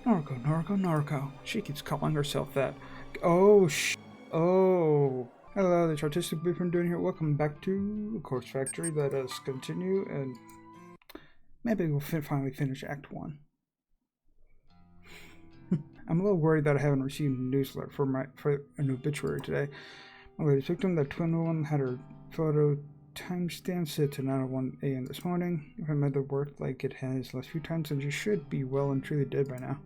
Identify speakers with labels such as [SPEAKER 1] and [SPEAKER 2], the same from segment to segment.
[SPEAKER 1] Noriko, Noriko, Noriko. She keeps calling herself that. Oh, oh. Hello, the artistic boyfriend doing here. Welcome back to the Corpse Factory. Let us continue, and maybe we'll finally finish Act 1. I'm a little worried that I haven't received a newsletter for an obituary today. My latest victim, that twin woman, had her photo timestamp set to 9:01 a.m. this morning. If I made the work like it has last few times, then she should be well and truly dead by now.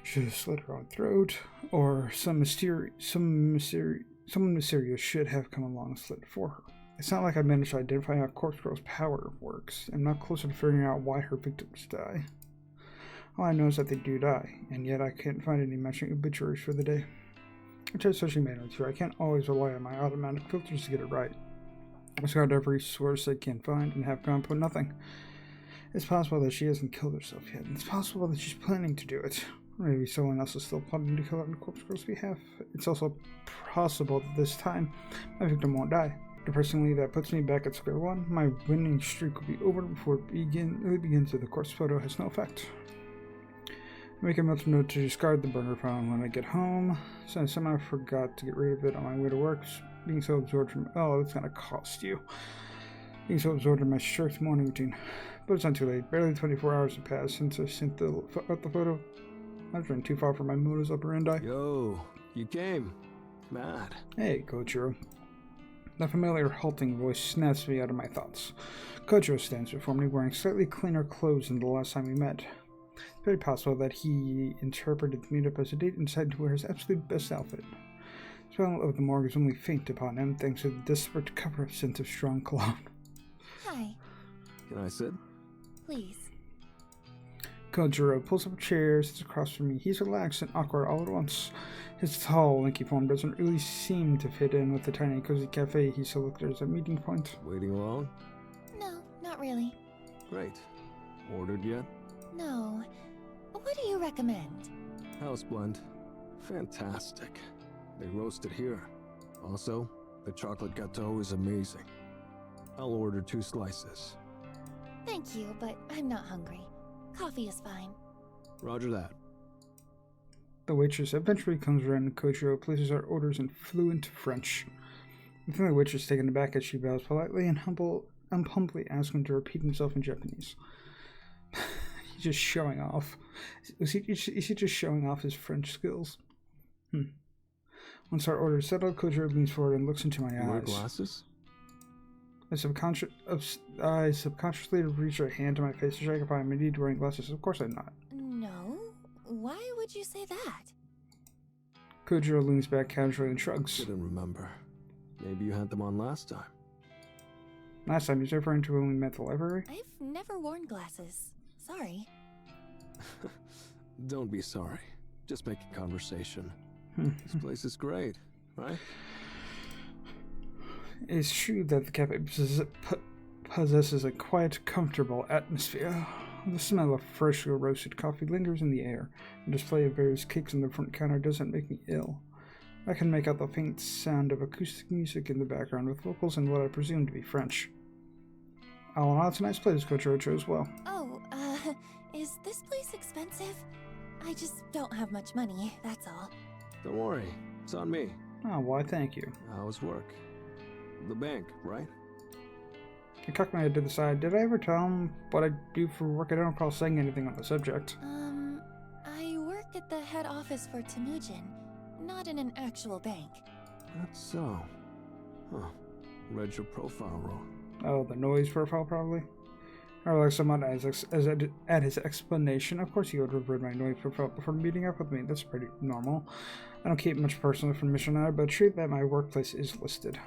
[SPEAKER 1] Should have slit her own throat, or someone mysterious should have come along and slit it for her. It's not like I managed to identify how Corpse Girl's power works. I'm not closer to figuring out why her victims die. All I know is that they do die, and yet I can't find any matching obituaries for the day. I tried searching manually too. I can't always rely on my automatic filters to get it right. I scoured every source I can find and have gone for nothing. It's possible that she hasn't killed herself yet, and it's possible that she's planning to do it. Or maybe someone else is still plotting to kill her on Corpse Girl's behalf. It's also possible that this time my victim won't die. Depressingly, that puts me back at square one. My winning streak will be over before it really begins, so the corpse photo has no effect. I make a mental note to discard the burner phone when I get home, so I somehow forgot to get rid of it on my way to work. Being so absorbed from it's gonna cost you. Being so absorbed in my strict morning routine. But it's not too late. Barely 24 hours have passed since I sent out the photo. I've run too far from my modus operandi.
[SPEAKER 2] Yo, you came. Mad.
[SPEAKER 1] Hey, Kojiro. The familiar halting voice snaps me out of my thoughts. Kojiro stands before me wearing slightly cleaner clothes than the last time we met. It's very possible that he interpreted the meetup as a date and decided to wear his absolute best outfit. The smell of the morgue is only faint upon him thanks to the desperate cover-up scent of strong cologne.
[SPEAKER 3] Hi.
[SPEAKER 2] Can I sit?
[SPEAKER 3] Please.
[SPEAKER 1] Kojiro pulls up a chair, sits across from me. He's relaxed and awkward all at once. His tall, lanky form doesn't really seem to fit in with the tiny, cozy cafe he selected as a meeting point.
[SPEAKER 2] Waiting long?
[SPEAKER 3] No, not really.
[SPEAKER 2] Great. Ordered yet?
[SPEAKER 3] No. What do you recommend?
[SPEAKER 2] House blend. Fantastic. They roast it here. Also, the chocolate gâteau is amazing. I'll order 2 slices.
[SPEAKER 3] Thank you, but I'm not hungry. Coffee is fine.
[SPEAKER 2] Roger that.
[SPEAKER 1] The waitress eventually comes around and Kojiro places our orders in fluent French. I think the waitress is taken aback as she bows politely and humbly asks him to repeat himself in Japanese. He's just showing off. Is he just showing off his French skills? Once our order is settled, Kojiro leans forward and looks into my eyes.
[SPEAKER 2] Wear glasses?
[SPEAKER 1] I subconsciously reach a hand to my face to check if I'm indeed wearing glasses. Of course I'm not.
[SPEAKER 3] No? Why would you say that?
[SPEAKER 1] Kojiro leans back casually and shrugs.
[SPEAKER 2] Didn't remember. Maybe you had them on last time.
[SPEAKER 1] Last time, he's referring to when we met at the library?
[SPEAKER 3] I've never worn glasses. Sorry.
[SPEAKER 2] Don't be sorry. Just making conversation. This place is great, right?
[SPEAKER 1] It's true that the cafe possesses a quiet, comfortable atmosphere. The smell of freshly roasted coffee lingers in the air. The display of various cakes on the front counter doesn't make me ill. I can make out the faint sound of acoustic music in the background with vocals in what I presume to be French. All in all, it's a nice place, Kojiro chose well.
[SPEAKER 3] Oh, is this place expensive? I just don't have much money, that's all.
[SPEAKER 2] Don't worry. It's on me.
[SPEAKER 1] Oh, why, thank you.
[SPEAKER 2] How's work? The bank, right?
[SPEAKER 1] I cocked my head to the side. Did I ever tell him what I do for work? I don't recall saying anything on the subject.
[SPEAKER 3] I work at the head office for Temujin, not in an actual bank.
[SPEAKER 2] That's so. Huh. Read your profile wrong.
[SPEAKER 1] Oh, the noise profile, probably? I relaxed somewhat at his explanation. Of course, he would have read my noise profile before meeting up with me. That's pretty normal. I don't keep much personal information on it, but it's true that my workplace is listed.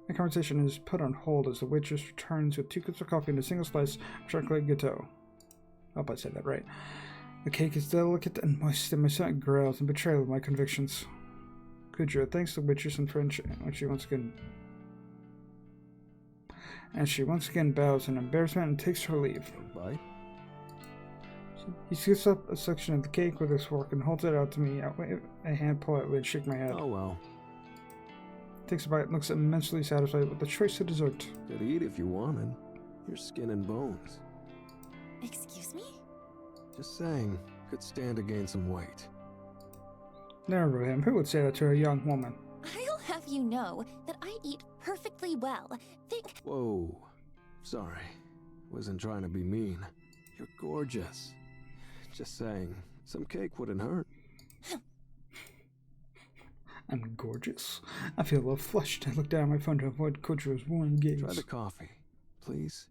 [SPEAKER 1] The conversation is put on hold as the waitress returns with 2 cups of coffee and a single slice of chocolate gâteau. I hope I said that right. The cake is delicate and moist, and my stomach growls in betrayal of my convictions. Kojiro thanks the waitress in French, and she once again bows in embarrassment and takes her leave.
[SPEAKER 2] Bye.
[SPEAKER 1] He scoops up a section of the cake with his fork and holds it out to me. I wave a hand politely and shake my head.
[SPEAKER 2] Oh well.
[SPEAKER 1] Takes a bite and looks immensely satisfied with the choice of dessert.
[SPEAKER 2] Could eat if you wanted. Your skin and bones.
[SPEAKER 3] Excuse me?
[SPEAKER 2] Just saying. Could stand to gain some weight.
[SPEAKER 1] Never him. Who would say that to a young woman?
[SPEAKER 3] I'll have you know that I eat perfectly well. Think.
[SPEAKER 2] Whoa. Sorry. Wasn't trying to be mean. You're gorgeous. Just saying, some cake wouldn't hurt.
[SPEAKER 1] I'm gorgeous. I feel a little flushed. I look down at my phone to avoid Kojiro's warm gaze.
[SPEAKER 2] Try the coffee, please.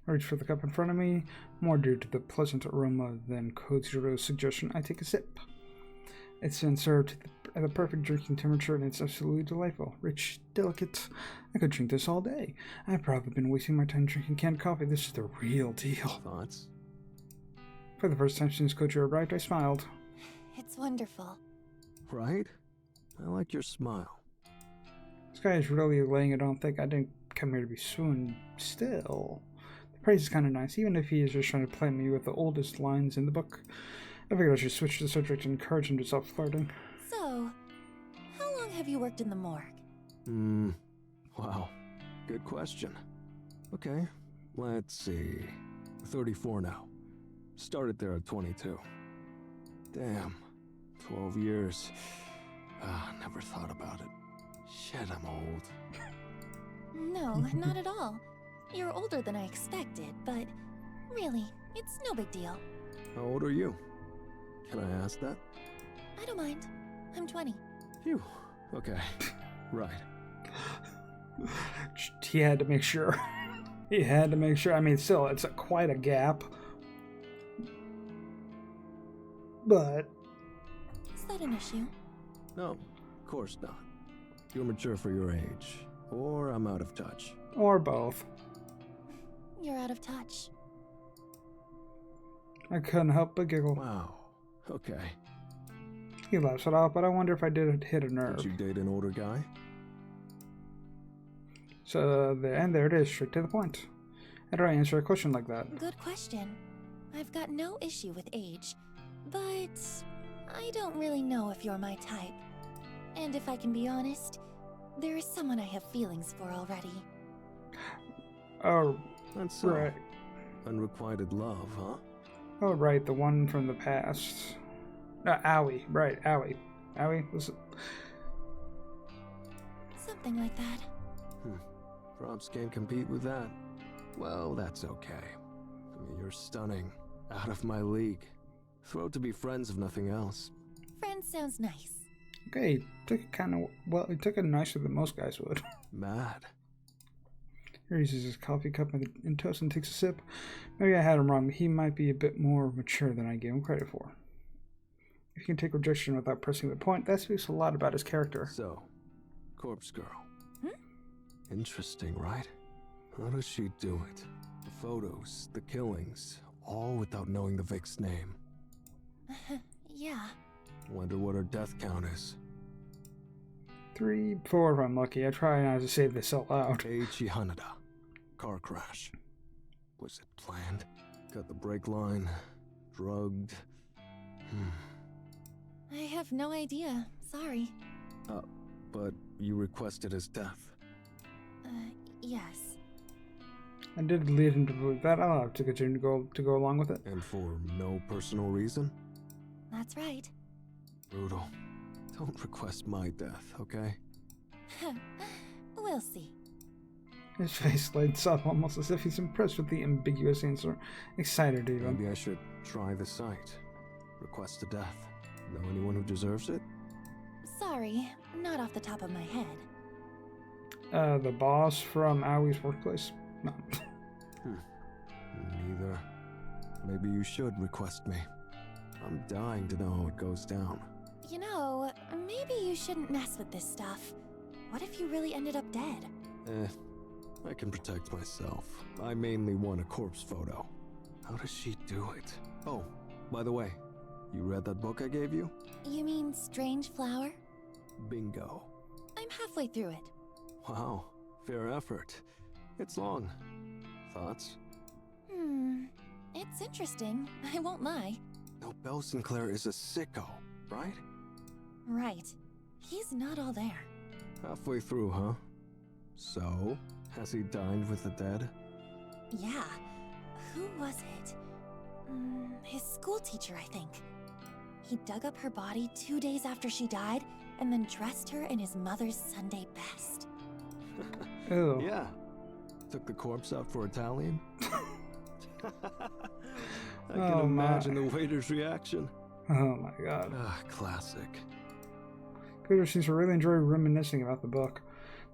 [SPEAKER 1] I reach for the cup in front of me. More due to the pleasant aroma than Kojiro's suggestion, I take a sip. It's been served at the perfect drinking temperature, and it's absolutely delightful. Rich, delicate. I could drink this all day. I've probably been wasting my time drinking canned coffee. This is the real deal.
[SPEAKER 2] Thoughts?
[SPEAKER 1] For the first time since Kojiro arrived, I smiled.
[SPEAKER 3] It's wonderful.
[SPEAKER 2] Right? I like your smile.
[SPEAKER 1] This guy is really laying it on thick. I didn't come here to be swooned. Still, the praise is kind of nice, even if he is just trying to play me with the oldest lines in the book. I figured I should switch the subject and encourage him to stop flirting.
[SPEAKER 3] So, how long have you worked in the morgue?
[SPEAKER 2] Wow. Good question. Okay, let's see. 34 now. Started there at 22. Damn. 12 years. Never thought about it. Shit, I'm old.
[SPEAKER 3] No, not at all. You're older than I expected, but really, it's no big deal.
[SPEAKER 2] How old are you? Can I ask that?
[SPEAKER 3] I don't mind. I'm 20.
[SPEAKER 2] Phew. Okay. Right.
[SPEAKER 1] He had to make sure. He had to make sure. I mean, still, it's quite a gap. But
[SPEAKER 3] Is that an issue?
[SPEAKER 2] No, of course not. You're mature for your age. Or I'm out of touch.
[SPEAKER 1] or both.
[SPEAKER 3] You're out of touch.
[SPEAKER 1] I couldn't help but giggle.
[SPEAKER 2] Wow. Okay.
[SPEAKER 1] He laughs it off, but I wonder if I did hit a nerve.
[SPEAKER 2] Did you date an older guy?
[SPEAKER 1] So, there it is, straight to the point. How do I answer a question like that?
[SPEAKER 3] Good question. I've got no issue with age, but I don't really know if you're my type. And if I can be honest, there is someone I have feelings for already.
[SPEAKER 1] Oh,
[SPEAKER 2] That's so.
[SPEAKER 1] right.
[SPEAKER 2] Unrequited love, huh?
[SPEAKER 1] Oh, right, the one from the past. Owie, right, Owie. Owie, was it?
[SPEAKER 3] Something like that.
[SPEAKER 2] Props can't compete with that. Well, that's okay. I mean, you're stunning. Out of my league. Thrilled to be friends if nothing else.
[SPEAKER 3] Friend sounds nice.
[SPEAKER 1] Okay, took it kind of, well, he took it nicer than most guys would.
[SPEAKER 2] Mad.
[SPEAKER 1] He raises his coffee cup and toast and takes a sip. Maybe I had him wrong, but he might be a bit more mature than I gave him credit for. If he can take rejection without pressing the point, that speaks a lot about his character.
[SPEAKER 2] So, Corpse Girl. Interesting, right? How does she do it? The photos, the killings, all without knowing the Vic's name.
[SPEAKER 3] Yeah.
[SPEAKER 2] Wonder what her death count is.
[SPEAKER 1] 3, 4 if I'm lucky. I try not to say this out loud.
[SPEAKER 2] Eiichi Hanada. Car crash. Was it planned? Cut the brake line. Drugged.
[SPEAKER 3] I have no idea. Sorry.
[SPEAKER 2] But you requested his death.
[SPEAKER 3] Yes.
[SPEAKER 1] I did lead him to believe that. I'll have to continue to go along with it.
[SPEAKER 2] And for no personal reason?
[SPEAKER 3] That's right.
[SPEAKER 2] Brutal. Don't request my death, okay?
[SPEAKER 3] We'll see.
[SPEAKER 1] His face lights up almost as if he's impressed with the ambiguous answer. Excited even.
[SPEAKER 2] Maybe I should try the site. Request a death. Know anyone who deserves it?
[SPEAKER 3] Sorry, not off the top of my head.
[SPEAKER 1] The boss from Awie's workplace? No.
[SPEAKER 2] Neither. Maybe you should request me. I'm dying to know how it goes down.
[SPEAKER 3] You know, maybe you shouldn't mess with this stuff. What if you really ended up dead?
[SPEAKER 2] I can protect myself. I mainly want a corpse photo. How does she do it? Oh, by the way, you read that book I gave you?
[SPEAKER 3] You mean Strange Flower?
[SPEAKER 2] Bingo.
[SPEAKER 3] I'm halfway through it.
[SPEAKER 2] Wow, fair effort. It's long. Thoughts?
[SPEAKER 3] It's interesting, I won't lie.
[SPEAKER 2] Nobel Sinclair is a sicko, right?
[SPEAKER 3] Right. He's not all there.
[SPEAKER 2] Halfway through, huh? So, has he dined with the dead?
[SPEAKER 3] Yeah. Who was it? His school teacher, I think. He dug up her body 2 days after she died and then dressed her in his mother's Sunday best.
[SPEAKER 1] Ew.
[SPEAKER 2] Yeah. Took the corpse out for Italian. I can
[SPEAKER 1] Oh,
[SPEAKER 2] imagine
[SPEAKER 1] my.
[SPEAKER 2] the waiter's reaction.
[SPEAKER 1] Oh my god.
[SPEAKER 2] Ah, classic.
[SPEAKER 1] Kujo seems to really enjoy reminiscing about the book.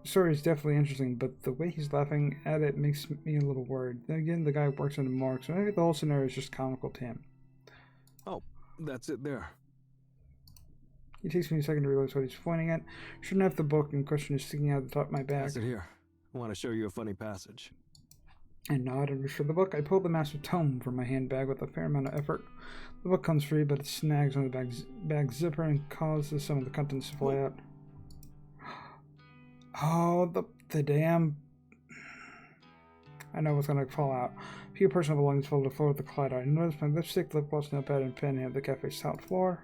[SPEAKER 1] The story is definitely interesting, but the way he's laughing at it makes me a little worried. Then again, the guy works in the morgue, so maybe the whole scenario is just comical to him.
[SPEAKER 2] Oh, that's it there.
[SPEAKER 1] It takes me a second to realize what he's pointing at. Shouldn't have the book in question is sticking out the top of my back.
[SPEAKER 2] Pass it here. I want to show you a funny passage.
[SPEAKER 1] I nod and reach for the book. I pull the massive tome from my handbag with a fair amount of effort. The book comes free, but it snags on the bag zipper and causes some of the contents to fly out. Oh, the damn... I know what's going to fall out. A few personal belongings fall to the floor with the collider. I notice my lipstick, lip gloss, notepad, and pen hit the cafe's top floor.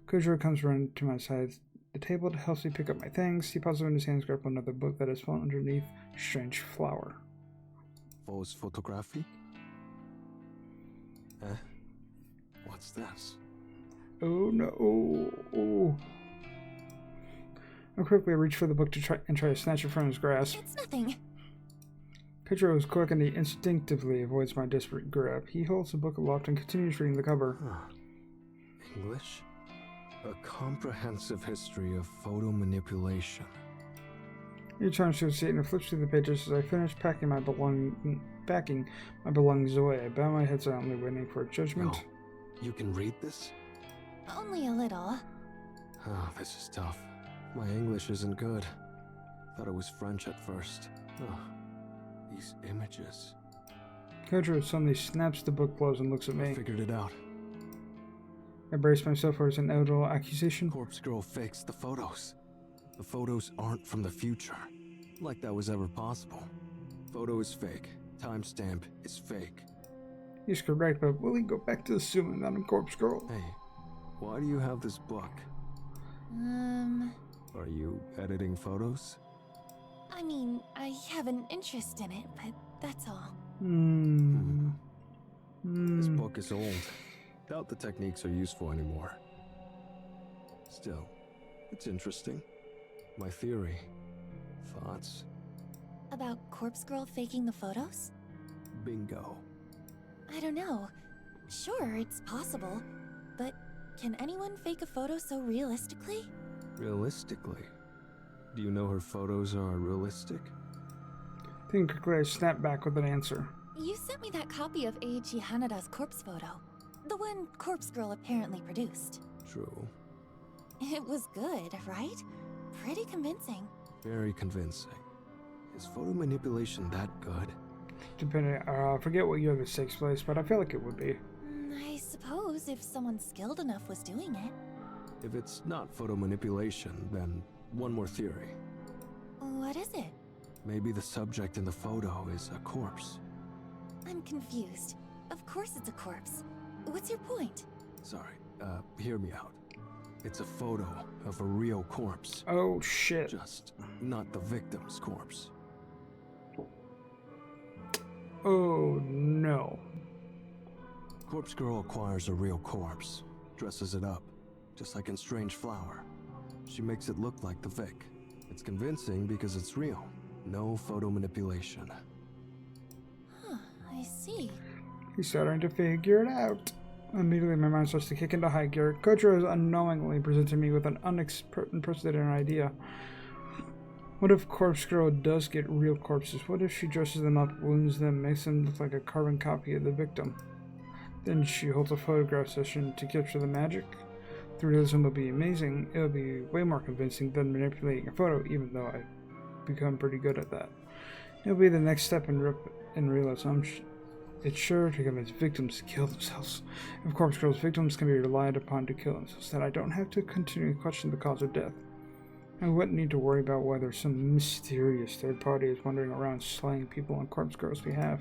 [SPEAKER 1] Kujiro comes running to my side. The table helps me pick up my things. He pauses in his hands, grab another book that has fallen underneath strange flower.
[SPEAKER 2] Fausse photographie? What's this?
[SPEAKER 1] Oh no! Oh. I quickly reach for the book to try to snatch it from his grasp.
[SPEAKER 3] It's nothing.
[SPEAKER 1] Kujiro is quick and he instinctively avoids my desperate grab. He holds the book aloft and continues reading the cover.
[SPEAKER 2] English? A comprehensive history of photo manipulation.
[SPEAKER 1] He turns to his seat and flips through the pages as I finish packing my belongings away. I bow my head silently, waiting for a judgment.
[SPEAKER 2] No. You can read this?
[SPEAKER 3] Only a little.
[SPEAKER 2] Oh, this is tough. My English isn't good. Thought it was French at first. Oh, these images.
[SPEAKER 1] Kujiro suddenly snaps the book closed and looks at
[SPEAKER 2] I
[SPEAKER 1] me.
[SPEAKER 2] figured it out.
[SPEAKER 1] I brace myself for his inevitable accusation.
[SPEAKER 2] Corpse Girl fakes the photos. The photos aren't from the future. Like that was ever possible. Photo is fake. Timestamp is fake.
[SPEAKER 1] He's correct, but will he go back to assuming that I'm Corpse Girl?
[SPEAKER 2] Hey, why do you have this book? Are you editing photos?
[SPEAKER 3] I mean, I have an interest in it, but that's all.
[SPEAKER 2] This book is old. Doubt the techniques are useful anymore. Still, it's interesting. My theory. Thoughts?
[SPEAKER 3] About Corpse Girl faking the photos?
[SPEAKER 2] Bingo.
[SPEAKER 3] I don't know. Sure, it's possible. But can anyone fake a photo so realistically?
[SPEAKER 2] Realistically? Do you know her photos are realistic?
[SPEAKER 1] Thinking quickly, I snap back with an answer.
[SPEAKER 3] You sent me that copy of Eiichi Hanada's corpse photo. The one Corpse Girl apparently produced.
[SPEAKER 2] True.
[SPEAKER 3] It was good, right? Pretty convincing.
[SPEAKER 2] Very convincing. Is photo manipulation that good?
[SPEAKER 1] Depending, forget what year this takes place, but I feel like it would be.
[SPEAKER 3] I suppose if someone skilled enough was doing it.
[SPEAKER 2] If it's not photo manipulation, then one more theory.
[SPEAKER 3] What is it?
[SPEAKER 2] Maybe the subject in the photo is a corpse.
[SPEAKER 3] I'm confused. Of course it's a corpse. What's your point?
[SPEAKER 2] Sorry, hear me out. It's a photo of a real corpse.
[SPEAKER 1] Oh shit.
[SPEAKER 2] Just not the victim's corpse.
[SPEAKER 1] Oh no.
[SPEAKER 2] Corpse Girl acquires a real corpse, dresses it up, just like in Strange Flower. She makes it look like the Vic. It's convincing because it's real. No photo manipulation.
[SPEAKER 3] Huh, I see.
[SPEAKER 1] He's starting to figure it out. Immediately, my mind starts to kick into high gear. Kojiro has unknowingly presented me with an unprecedented idea. What if Corpse Girl does get real corpses? What if she dresses them up, wounds them, makes them look like a carbon copy of the victim? Then she holds a photograph session to capture the magic? The realism will be amazing. It'll be way more convincing than manipulating a photo, even though I've become pretty good at that. It'll be the next step in realism. It's sure to convince victims to kill themselves. If Corpse Girl's victims can be relied upon to kill themselves, then I don't have to continue to question the cause of death. I wouldn't need to worry about whether some mysterious third party is wandering around slaying people on Corpse Girl's behalf.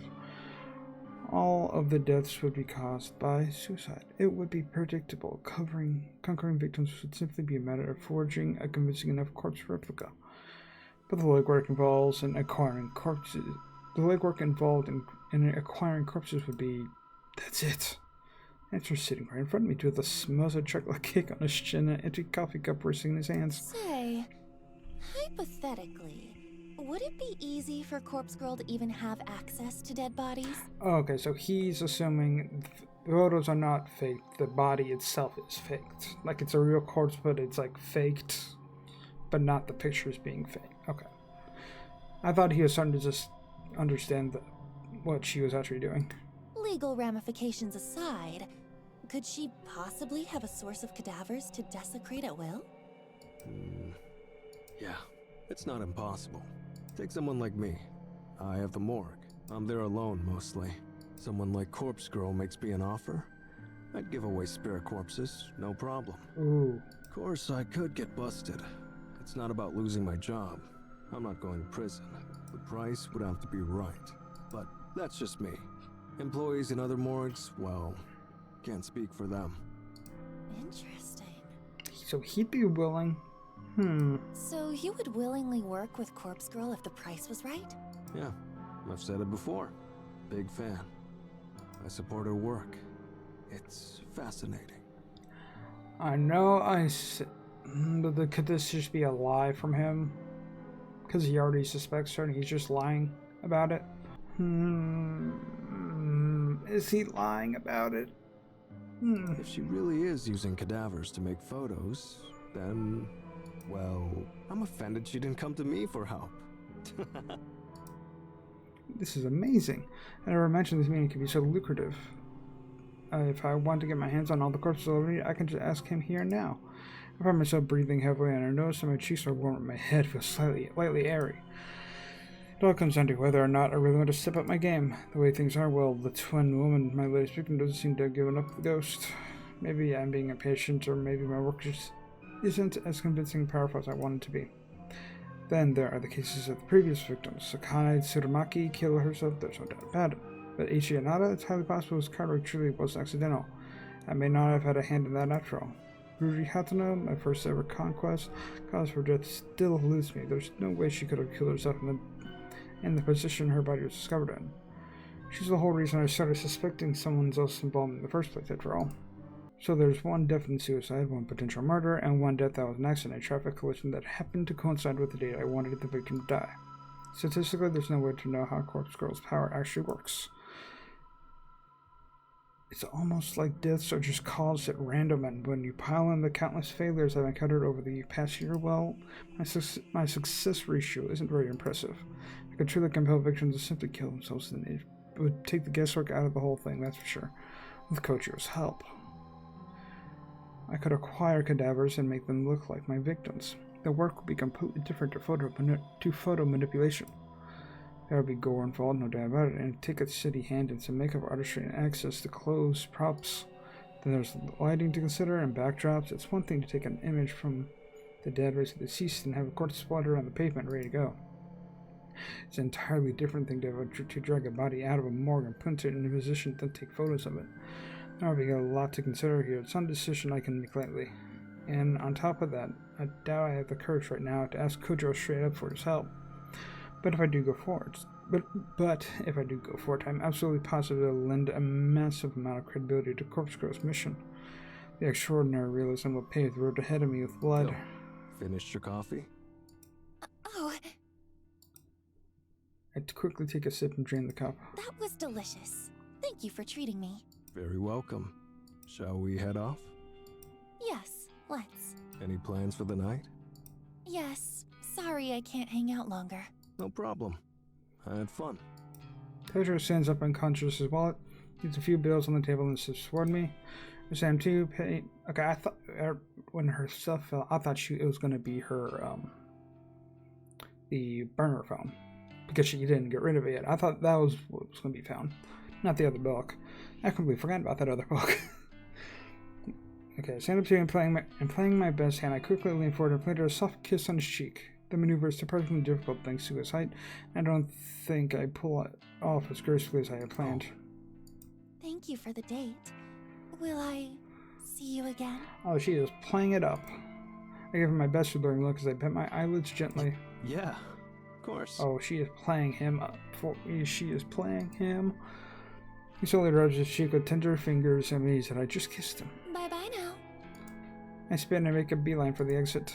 [SPEAKER 1] All of the deaths would be caused by suicide. It would be predictable. Conquering victims would simply be a matter of forging a convincing enough corpse replica. But the legwork involved in acquiring corpses would be That's it. Answer's sitting right in front of me with a smooth chocolate cake on his chin and an empty coffee cup resting in his hands.
[SPEAKER 3] Say, hypothetically, would it be easy for Corpse Girl to even have access to dead bodies?
[SPEAKER 1] Okay, so he's assuming the photos are not faked. The body itself is faked. Like it's a real corpse, but it's like faked, but not the pictures being fake. Okay. I thought he was starting to just understand what she was actually doing.
[SPEAKER 3] Legal ramifications aside, could she possibly have a source of cadavers to desecrate at will?
[SPEAKER 2] Yeah, it's not impossible. Take someone like me. I have the morgue. I'm there alone mostly. Someone like Corpse Girl makes me an offer. I'd give away spare corpses, no problem.
[SPEAKER 1] Ooh.
[SPEAKER 2] Of course, I could get busted. It's not about losing my job. I'm not going to prison. The price would have to be right. But that's just me. Employees in other morgues, well, can't speak for them.
[SPEAKER 3] Interesting.
[SPEAKER 1] So he'd be willing.
[SPEAKER 3] So you would willingly work with Corpse Girl if the price was right?
[SPEAKER 2] Yeah, I've said it before. Big fan. I support her work. It's fascinating.
[SPEAKER 1] I know but could this just be a lie from him? Because he already suspects her and he's just lying about it? Is he lying about it?
[SPEAKER 2] If she really is using cadavers to make photos, then, well, I'm offended she didn't come to me for help.
[SPEAKER 1] This is amazing. I never mentioned this meeting could be so lucrative. If I want to get my hands on all the corpses already, I can just ask him here and now. I find myself breathing heavily, and I notice that my cheeks are warm and my head feels lightly airy. It all comes down to whether or not I really want to step up my game. The way things are, well, the twin woman, my latest victim, doesn't seem to have given up the ghost. Maybe I'm being impatient, or maybe my work just isn't as convincing and powerful as I want it to be. Then there are the cases of the previous victims. Sakane Tsurumaki killed herself, there's no doubt about it. But Eiichi Inada, it's highly possible his cardiac truly was accidental. I may not have had a hand in that after all. Ruji Hatano, my first ever conquest, cause for death still eludes me. There's no way she could have killed herself in the position her body was discovered in. She's the whole reason I started suspecting someone else's involvement in the first place, after all. So there's one definite suicide, one potential murder, and one death that was an accident, a traffic collision that happened to coincide with the date I wanted the victim to die. Statistically, there's no way to know how Corpse Girl's power actually works. It's almost like deaths are just caused at random, and when you pile in the countless failures I've encountered over the past year, well, my success ratio isn't very impressive. I could truly compel victims to simply kill themselves, and it would take the guesswork out of the whole thing, that's for sure. With Kojiro's help. I could acquire cadavers and make them look like my victims. The work would be completely different to photo manipulation. There would be gore involved, no doubt about it, and it'd take a steady hand and some makeup artistry and access to clothes, props. Then there's lighting to consider and backdrops. It's one thing to take an image from the dead race of the deceased and have a corpse splatter on the pavement ready to go. It's an entirely different thing to drag a body out of a morgue and put it in a position to take photos of it. There would be a lot to consider here. It's not a decision I can make lightly. And on top of that, I doubt I have the courage right now to ask Kojiro straight up for his help. But if I do go forward, I'm absolutely positive it'll lend a massive amount of credibility to Corpse Girl's mission. The extraordinary realism will pave the road ahead of me with blood.
[SPEAKER 2] So, finished your coffee?
[SPEAKER 3] Oh,
[SPEAKER 1] I quickly take a sip and drain the cup.
[SPEAKER 3] that was delicious. Thank you for treating me.
[SPEAKER 2] Very welcome. Shall we head off?
[SPEAKER 3] Yes, let's.
[SPEAKER 2] Any plans for the night?
[SPEAKER 3] Yes, sorry I can't hang out longer.
[SPEAKER 2] No problem. I had fun.
[SPEAKER 1] Kojiro stands up unconscious his wallet, leaves a few bills on the table and sits toward me. Sam too. Okay, I thought when her stuff fell, I thought it was going to be her the burner phone because she didn't get rid of it yet. I thought that was what was going to be found, not the other book. I completely forgot about that other book. Okay, I stand up to him and playing my best hand. I quickly lean forward and planted a soft kiss on his cheek. The maneuver is surprisingly difficult thanks to his height, and I don't think I pull it off as gracefully as I had planned.
[SPEAKER 3] Thank you for the date. Will I see you again?
[SPEAKER 1] Oh, she is playing it up. I give him my best alluring look as I bent my eyelids gently.
[SPEAKER 2] Yeah, of course.
[SPEAKER 1] Oh, she is playing him up for me. She is playing him. He slowly rubs his cheek with tender fingers and means that I just kissed him.
[SPEAKER 3] Bye-bye now.
[SPEAKER 1] I spin and make a beeline for the exit.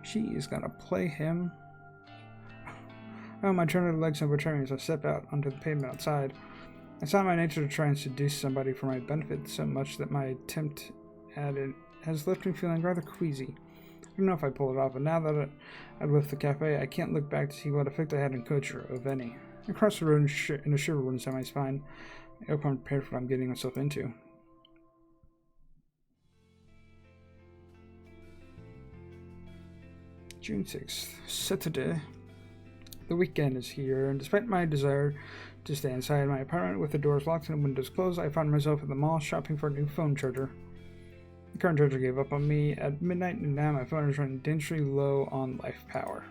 [SPEAKER 1] She is gonna play him. Oh, my turn of the legs overturn me as I step out onto the pavement outside. It's not my nature to try and seduce somebody for my benefit so much that my attempt at it has left me feeling rather queasy. I don't know if I pull it off, but now that I've left the cafe, I can't look back to see what effect I had in Kochiro, if any. I cross the road and a shiver runs down my spine. I hope I'm prepared for what I'm getting myself into. June 6th, Saturday. The weekend is here, and despite my desire to stay inside my apartment with the doors locked and windows closed, I found myself at the mall shopping for a new phone charger. The current charger gave up on me at midnight, and now my phone is running dangerously low on life power.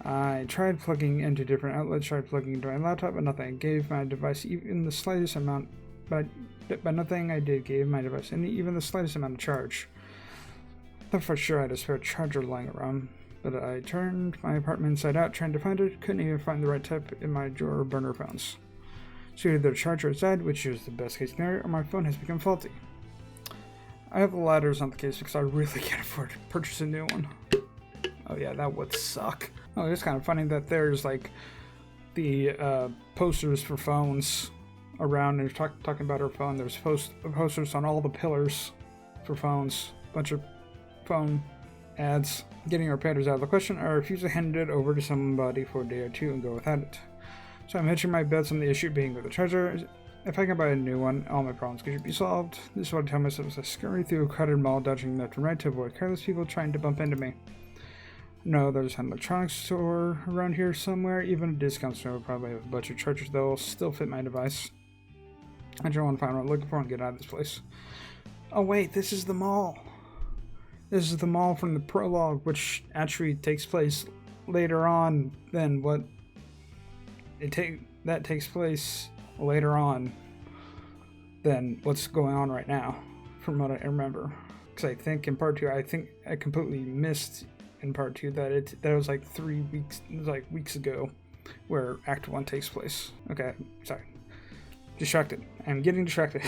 [SPEAKER 1] I tried plugging into different outlets, tried plugging into my laptop, but nothing. I gave my device even the slightest amount, but nothing I did gave my device even the slightest amount of charge. I thought for sure I had a spare charger lying around, but I turned my apartment inside out trying to find it. Couldn't even find the right type in my drawer of burner phones. So either the charger is dead, which is the best case scenario, or my phone has become faulty. I hope the latter is not the case because I really can't afford to purchase a new one. Oh yeah, that would suck. Oh, it's kind of funny that there's like the posters for phones around, and you're talking about her phone. There's posters on all the pillars for phones. Bunch of phone ads. Getting repaired is out of the question. I refuse to hand it over to somebody for a day or two and go without it. So I'm hedging my bets on the issue being with the charger. If I can buy a new one, all my problems could be solved. This is what I tell myself as I scurry through a crowded mall, dodging left and right to avoid careless people trying to bump into me. No, there's an electronics store around here somewhere. Even a discount store will probably have a bunch of chargers that will still fit my device. I just want to find what I'm looking for and get out of this place. Oh wait, this is the mall. This is the mall from the prologue, which actually takes place later on than what that takes place later on than what's going on right now, from what I remember. Because I think in part 2, I completely missed in part 2 that that was like 3 weeks, it was like weeks ago, where Act 1 takes place. Okay, sorry. Distracted. I'm getting distracted.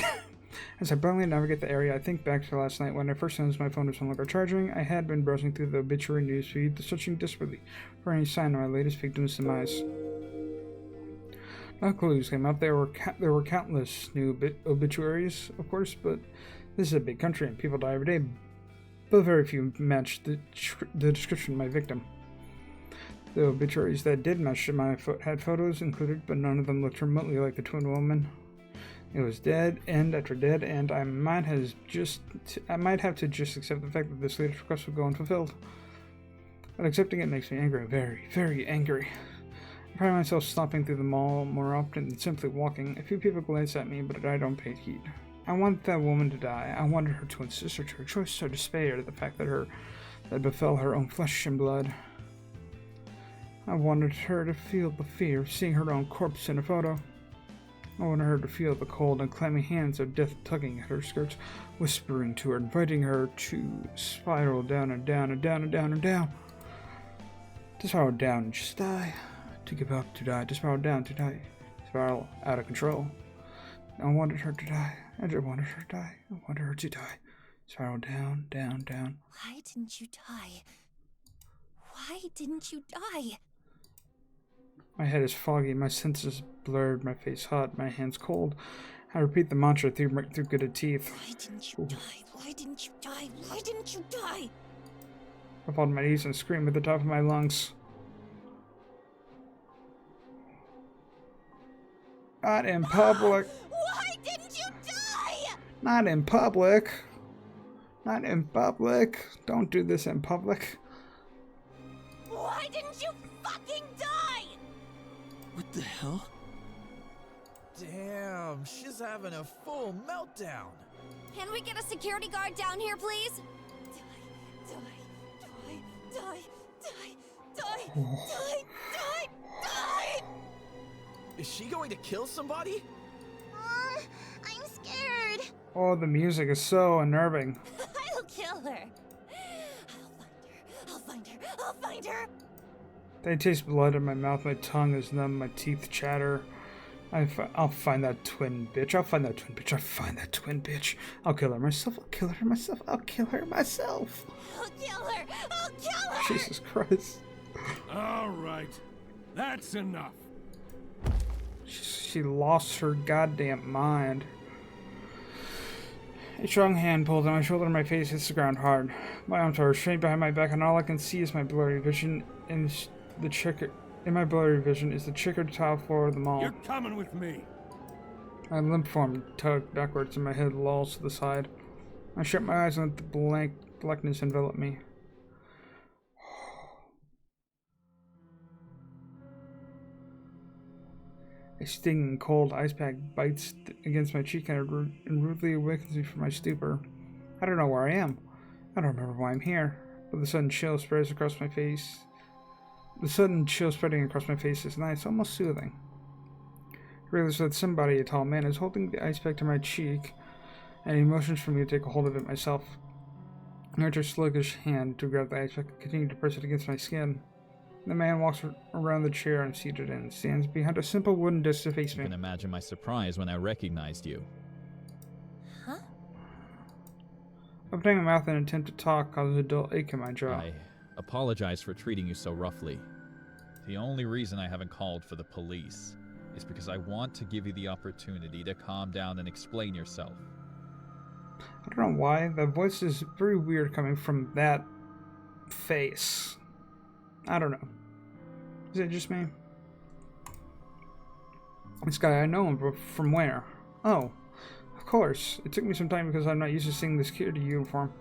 [SPEAKER 1] As I blindly navigate the area, I think back to last night when I first noticed my phone was no longer charging. I had been browsing through the obituary newsfeed, searching desperately for any sign of my latest victim's demise. No clues came up. There were countless new obituaries, of course, but this is a big country and people die every day. But very few matched the description of my victim. The obituaries that did match had photos included, but none of them looked remotely like the twin woman. It was dead end after dead end. I might have to just accept the fact that this latest request will go unfulfilled. But accepting it makes me angry, very, very angry. I find myself stopping through the mall more often than simply walking. A few people glance at me, but I don't pay heed. I want that woman to die. I wanted her twin sister to rejoice so despair at the fact that befell her own flesh and blood. I wanted her to feel the fear of seeing her own corpse in a photo. I wanted her to feel the cold and clammy hands of death tugging at her skirts, whispering to her, inviting her to spiral down and down and down and down and down. To spiral down and just die. To give up, to die. To spiral down, to die. Spiral out of control. I wanted her to die. I just wanted her to die. I wanted her to die. Spiral down, down, down.
[SPEAKER 3] Why didn't you die? Why didn't you die?
[SPEAKER 1] My head is foggy, my senses blurred, my face hot, my hands cold. I repeat the mantra through gritted teeth.
[SPEAKER 3] Why didn't you die? Why didn't you die? Why didn't you die?
[SPEAKER 1] I fall to my knees and scream at the top of my lungs. Not in public.
[SPEAKER 3] Why didn't you die?
[SPEAKER 1] Not in public. Not in public. Don't do this in public.
[SPEAKER 3] Why didn't you fucking die?
[SPEAKER 4] What the hell?
[SPEAKER 5] Damn, she's having a full meltdown.
[SPEAKER 3] Can we get a security guard down here, please? Die!
[SPEAKER 5] Is she going to kill somebody?
[SPEAKER 3] I'm scared.
[SPEAKER 1] Oh, the music is so unnerving.
[SPEAKER 3] I'll kill her. I'll find her.
[SPEAKER 1] I taste blood in my mouth, my tongue is numb, my teeth chatter. I'll find that twin bitch. I'll find that twin bitch. I'll find that twin bitch. I'll kill her myself. I'll kill her myself. I'll kill her myself.
[SPEAKER 3] I'll kill her! I'll kill her!
[SPEAKER 1] Jesus Christ.
[SPEAKER 6] All right. That's enough.
[SPEAKER 1] She lost her goddamn mind. A strong hand pulled on my shoulder and my face hits the ground hard. My arms are restrained behind my back and all I can see is my blurry vision in the checkered... In my blurry vision is the checkered tile floor of the mall.
[SPEAKER 6] You're coming with me.
[SPEAKER 1] My limp form tugged backwards and my head lolls to the side. I shut my eyes and let the blackness envelop me. A stinging cold ice pack bites against my cheek and rudely awakens me from my stupor. I don't know where I am. I don't remember why I'm here, but the sudden chill spreads across my face. The sudden chill spreading across my face is nice, almost soothing. I realize that somebody, a tall man, is holding the ice pack to my cheek, and he motions for me to take a hold of it myself. I reach a sluggish hand to grab the ice pack and continue to press it against my skin. The man walks around the chair I'm seated in, stands behind a simple wooden desk to face me.
[SPEAKER 7] You can imagine my surprise when I recognized you.
[SPEAKER 3] Huh?
[SPEAKER 1] Opening my mouth in an attempt to talk causes a dull ache in my jaw.
[SPEAKER 7] I apologize for treating you so roughly. The only reason I haven't called for the police is because I want to give you the opportunity to calm down and explain yourself.
[SPEAKER 1] I don't know why, that voice is very weird coming from that face. I don't know. Is it just me? This guy, I know him, but from where? Oh, of course. It took me some time because I'm not used to seeing the security uniform.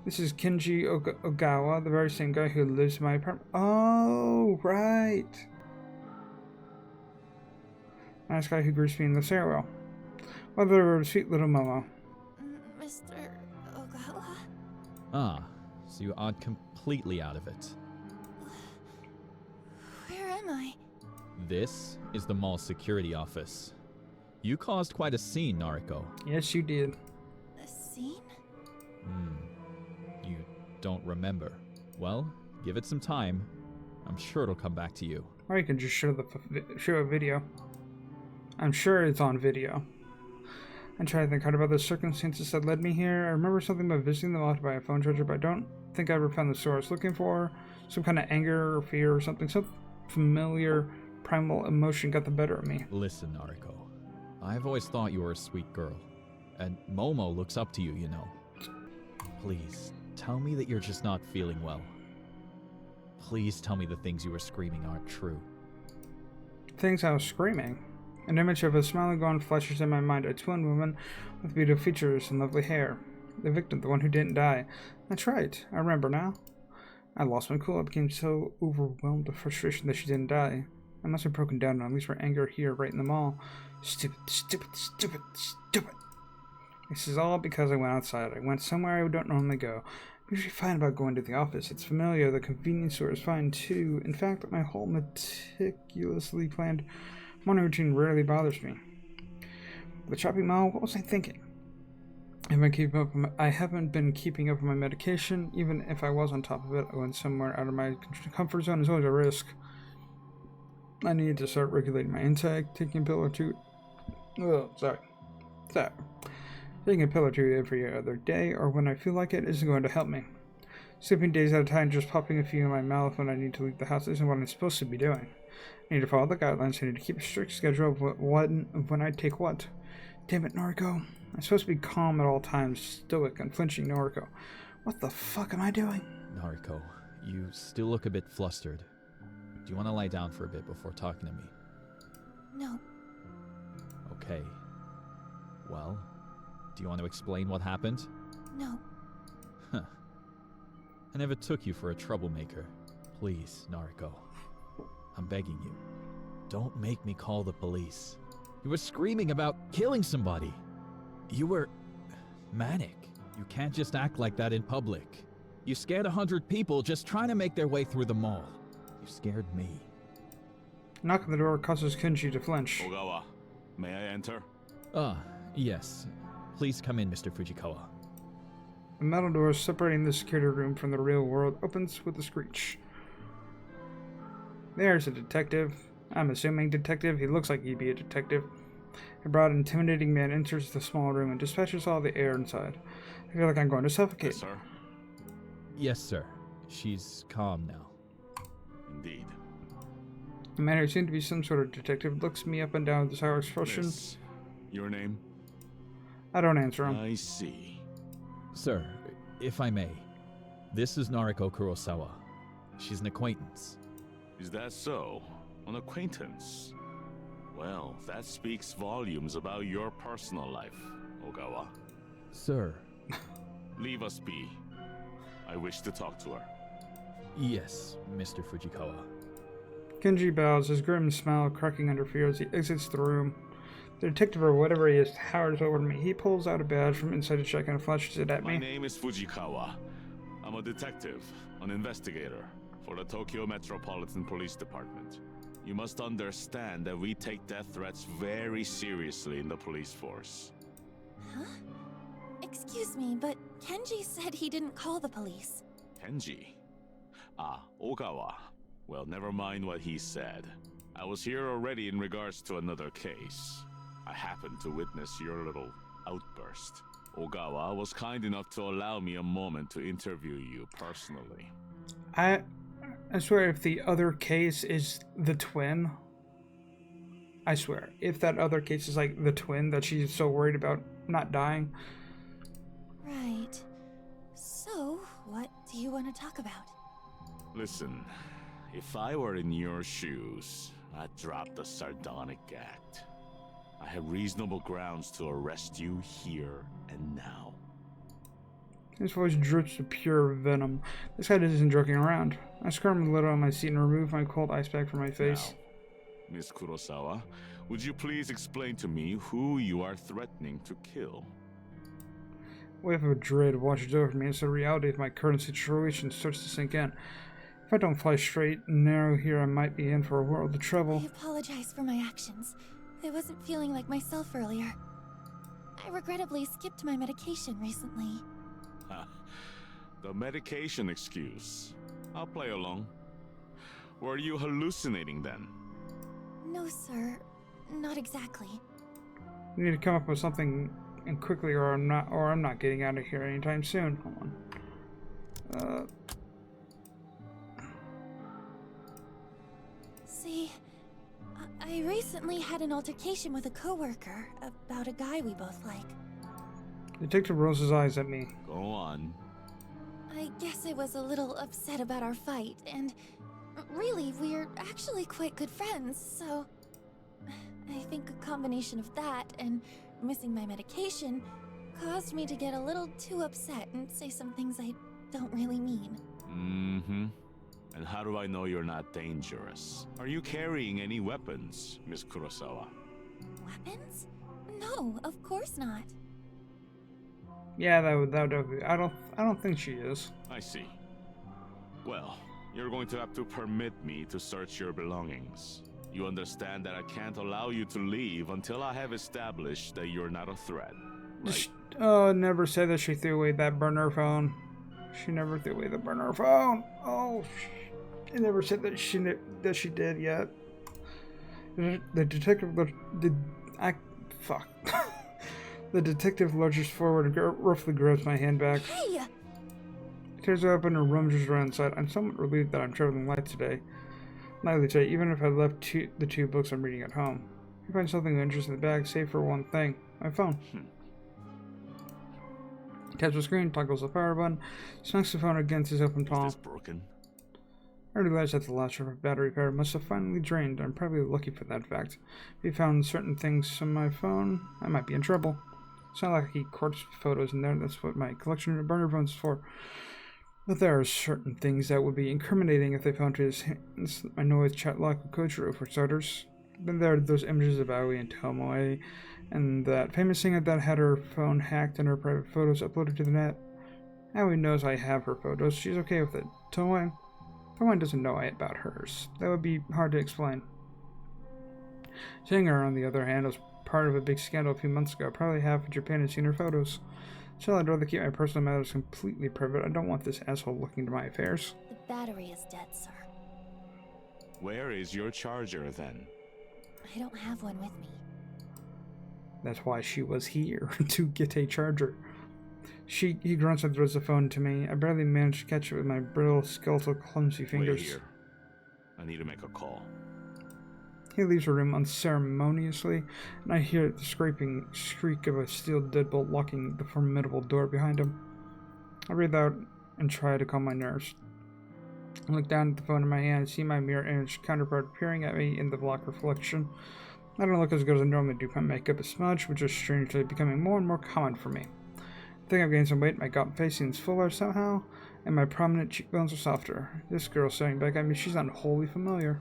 [SPEAKER 1] This is Kenji Ogawa, the very same guy who lives in my apartment. Oh, right. Nice guy who greets me in the stairwell. Mother, sweet little Momo.
[SPEAKER 3] Mr. Ogawa?
[SPEAKER 7] Ah, so you are completely out of it.
[SPEAKER 3] Where am I?
[SPEAKER 7] This is the mall security office. You caused quite a scene, Noriko.
[SPEAKER 1] Yes, you did.
[SPEAKER 3] A scene?
[SPEAKER 7] You don't remember. Well, give it some time. I'm sure it'll come back to you.
[SPEAKER 1] Or you can just show a video. I'm sure it's on video. I try to think hard about the circumstances that led me here. I remember something about visiting the mall to buy a phone charger, but I don't think I ever found the store I was looking for. Some kind of anger or fear or something. Some familiar primal emotion got the better of me.
[SPEAKER 7] Listen, Noriko. I've always thought you were a sweet girl. And Momo looks up to you, you know. Please, tell me that you're just not feeling well. Please tell me the things you were screaming aren't true.
[SPEAKER 1] Things I was screaming. An image of a smiling girl flashes in my mind, a twin woman with beautiful features and lovely hair. The victim, the one who didn't die. That's right, I remember now. I lost my cool. I became so overwhelmed with frustration that she didn't die. I must have broken down and unleashed her anger here, right in the mall. Stupid, stupid, stupid, stupid. This is all because I went outside. I went somewhere I don't normally go. I'm usually fine about going to the office. It's familiar. The convenience store is fine too. In fact, my whole meticulously planned morning routine rarely bothers me. The shopping mall, what was I thinking? I haven't been keeping up with my medication. Even if I was on top of it, going somewhere out of my comfort zone is always a risk. I need to start regulating my intake, taking a pill or two. Taking a pill or two every other day, or when I feel like it, isn't going to help me. Sleeping days at a time, just popping a few in my mouth when I need to leave the house isn't what I'm supposed to be doing. I need to follow the guidelines. I need to keep a strict schedule of when I take what. Damn it, Noriko. I'm supposed to be calm at all times, stoic, unflinching Noriko. What the fuck am I doing?
[SPEAKER 7] Noriko, you still look a bit flustered. Do you want to lie down for a bit before talking to me?
[SPEAKER 3] No.
[SPEAKER 7] Okay. Well, do you want to explain what happened?
[SPEAKER 3] No.
[SPEAKER 7] Huh. I never took you for a troublemaker. Please, Noriko. I'm begging you. Don't make me call the police. You were screaming about killing somebody. You were manic. You can't just act like that in public. You scared 100 people just trying to make their way through the mall. You scared me.
[SPEAKER 1] Knock on the door causes Kenji to flinch.
[SPEAKER 6] Ogawa, may I enter?
[SPEAKER 7] Yes. Please come in, Mr. Fujikawa.
[SPEAKER 1] The metal door separating the security room from the real world opens with a screech. There's a detective. I'm assuming detective. He looks like he'd be a detective. A broad, intimidating man enters the small room and dispatches all the air inside. I feel like I'm going to suffocate.
[SPEAKER 6] Yes, sir.
[SPEAKER 7] Yes, sir. She's calm now.
[SPEAKER 6] Indeed.
[SPEAKER 1] The man who seemed to be some sort of detective looks me up and down with a sour expression.
[SPEAKER 6] Miss, your name?
[SPEAKER 1] I don't answer him.
[SPEAKER 6] I see.
[SPEAKER 7] Sir, if I may, this is Noriko Kurosawa. She's an acquaintance.
[SPEAKER 6] Is that so? An acquaintance? Well, that speaks volumes about your personal life, Ogawa.
[SPEAKER 7] Sir.
[SPEAKER 6] Leave us be. I wish to talk to her.
[SPEAKER 7] Yes, Mr. Fujikawa.
[SPEAKER 1] Kenji bows, his grim smile cracking under fear as he exits the room. The detective, or whatever he is, towers over me. He pulls out a badge from inside his check and flashes it at me.
[SPEAKER 6] My name is Fujikawa. I'm a detective, an investigator, for the Tokyo Metropolitan Police Department. You must understand that we take death threats very seriously in the police force.
[SPEAKER 3] Huh? Excuse me, but Kenji said he didn't call the police.
[SPEAKER 6] Kenji? Ah, Ogawa. Well, never mind what he said. I was here already in regards to another case. I happened to witness your little outburst. Ogawa was kind enough to allow me a moment to interview you personally.
[SPEAKER 1] I swear, if the other case is the twin, I swear, if that other case is like the twin that she's so worried about not dying.
[SPEAKER 3] Right. So, what do you want to talk about?
[SPEAKER 6] Listen, if I were in your shoes, I'd drop the sardonic act. I have reasonable grounds to arrest you here and now.
[SPEAKER 1] His voice drips with pure venom. This guy isn't joking around. I squirm a little on my seat and remove my cold ice pack from my face.
[SPEAKER 6] Now, Miss Kurosawa, would you please explain to me who you are threatening to kill?
[SPEAKER 1] A wave of dread washes over me as the reality of my current situation starts to sink in. If I don't fly straight and narrow here, I might be in for a world of trouble.
[SPEAKER 3] I apologize for my actions. I wasn't feeling like myself earlier. I regrettably skipped my medication recently.
[SPEAKER 6] The medication excuse. I'll play along. Were you hallucinating then?
[SPEAKER 3] No, sir. Not exactly.
[SPEAKER 1] You need to come up with something and quickly, or I'm not getting out of here anytime soon. Hold on.
[SPEAKER 3] See, I recently had an altercation with a coworker about a guy we both like.
[SPEAKER 1] Detective rolls his eyes at me.
[SPEAKER 6] Go on.
[SPEAKER 3] I guess I was a little upset about our fight, and really, we're actually quite good friends, so I think a combination of that and missing my medication caused me to get a little too upset and say some things I don't really mean.
[SPEAKER 6] Mm-hmm. And how do I know you're not dangerous? Are you carrying any weapons, Miss Kurosawa?
[SPEAKER 3] Weapons? No, of course not.
[SPEAKER 1] Yeah, that would be. I don't think she is.
[SPEAKER 6] I see. Well, you're going to have to permit me to search your belongings. You understand that I can't allow you to leave until I have established that you're not a threat. Right?
[SPEAKER 1] Never said that she threw away that burner phone. She never threw away the burner phone. Oh, I never said that she did yet. The detective fuck. The detective lurches forward and roughly grabs my hand back.
[SPEAKER 3] Hey!
[SPEAKER 1] He tears it open and rummages around inside. I'm somewhat relieved that I'm traveling light today. Lightly today, even if I left the two books I'm reading at home. I find something interesting in the bag, save for one thing. My phone. Taps the screen, toggles the power button, smacks the phone against his open palm.
[SPEAKER 6] Is this broken?
[SPEAKER 1] I realized that the last shot of battery power must have finally drained. I'm probably lucky for that fact. If he found certain things on my phone, I might be in trouble. It's not like he corpse photos in there. That's what my collection of burner phones is for. But there are certain things that would be incriminating if they found his hands. My noise chat log with Kojiro, for starters. Then there are those images of Aoi and Tomoe, and that famous singer that had her phone hacked and her private photos uploaded to the net. Aoi knows I have her photos. She's okay with it. Tomoe doesn't know about hers. That would be hard to explain. Singer, on the other hand, was part of a big scandal a few months ago. Probably half of Japan had seen her photos. Still, I'd rather keep my personal matters completely private. I don't want this asshole looking into my affairs.
[SPEAKER 3] The battery is dead, sir.
[SPEAKER 6] Where is your charger then?
[SPEAKER 3] I don't have one with me.
[SPEAKER 1] That's why she was here, to get a charger. He grunts and throws the phone to me. I barely manage to catch it with my brittle, skeletal, clumsy fingers.
[SPEAKER 6] Wait here. I need to make a call.
[SPEAKER 1] He leaves the room unceremoniously, and I hear the scraping shriek of a steel deadbolt locking the formidable door behind him. I breathe out and try to calm my nerves. I look down at the phone in my hand and see my mirror image counterpart peering at me in the block reflection. I don't look as good as I normally do. My makeup is smudged, which is strangely becoming more and more common for me. I think I've gained some weight, my gaunt face seems fuller somehow, and my prominent cheekbones are softer. This girl staring back at me, she's not wholly familiar.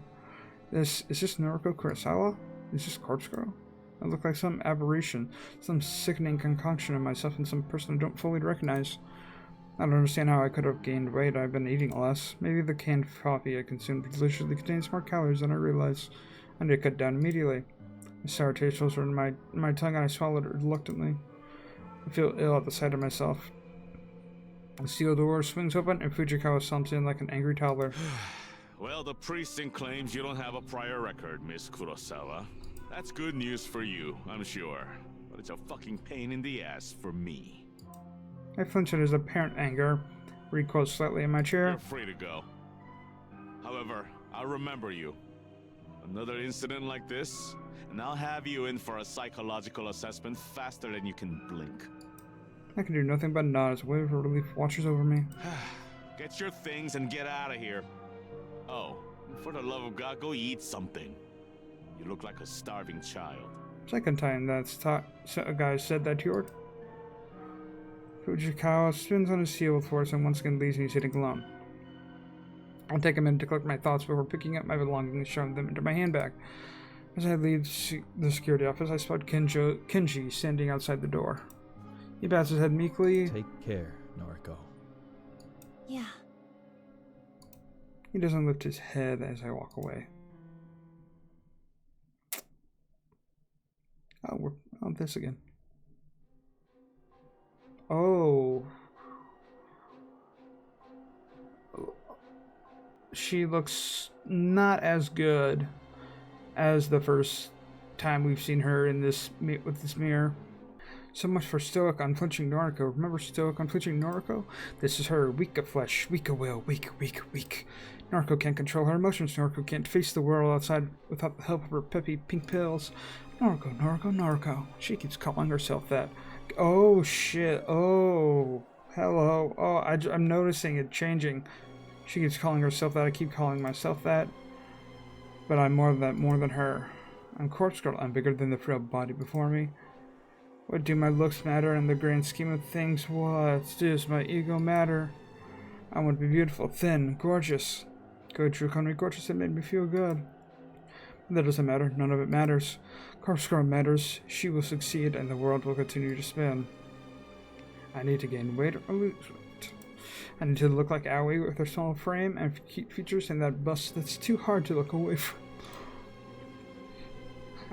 [SPEAKER 1] Is this Noriko Kurosawa? Is this Corpse Girl? I look like some aberration, some sickening concoction of myself and some person I don't fully recognize. I don't understand how I could have gained weight. I've been eating less. Maybe the canned coffee I consumed deliciously contains more calories than I realized. I need to cut down immediately. A sour taste was in my tongue and I swallowed it reluctantly. I feel ill at the sight of myself. The steel door swings open and Fujikawa stomps in like an angry toddler.
[SPEAKER 6] Well, the precinct claims you don't have a prior record, Miss Kurosawa. That's good news for you, I'm sure. But it's a fucking pain in the ass for me.
[SPEAKER 1] I flinch at his apparent anger, recoil slightly in my chair.
[SPEAKER 6] You're free to go. However, I'll remember you. Another incident like this, and I'll have you in for a psychological assessment faster than you can blink.
[SPEAKER 1] I can do nothing but nod as a wave of relief washes over me.
[SPEAKER 6] Get your things and get out of here. Oh, for the love of God, go eat something. You look like a starving child.
[SPEAKER 1] Second time a guy said that to you. Fujikawa spins on his heel with force and once again leaves me sitting alone. I'll take a minute to collect my thoughts before picking up my belongings and shoving them into my handbag. As I leave the security office, I spot Kenji standing outside the door. He bows his head meekly.
[SPEAKER 7] Take care, Noriko.
[SPEAKER 3] Yeah.
[SPEAKER 1] He doesn't lift his head as I walk away. Oh, we're on this again. Oh. She looks not as good as the first time we've seen her in this with this mirror. So much for stoic, unflinching Noriko. Remember stoic, unflinching Noriko? This is her, weak of flesh, weak of will, weak. Noriko can't control her emotions. Noriko can't face the world outside without the help of her peppy pink pills. Noriko. She keeps calling herself that. Oh, shit. Oh, hello. Oh, I'm noticing it changing. She keeps calling herself that. I keep calling myself that. But I'm more than her. I'm Corpse Girl. I'm bigger than the frail body before me. What do my looks matter in the grand scheme of things? What does my ego matter? I want to be beautiful, thin, gorgeous. Good, true, call me gorgeous. It made me feel good. But that doesn't matter. None of it matters. Corpse Girl matters. She will succeed, and the world will continue to spin. I need to gain weight or lose weight. I need to look like Aoi with her small frame and cute features and that bust that's too hard to look away from.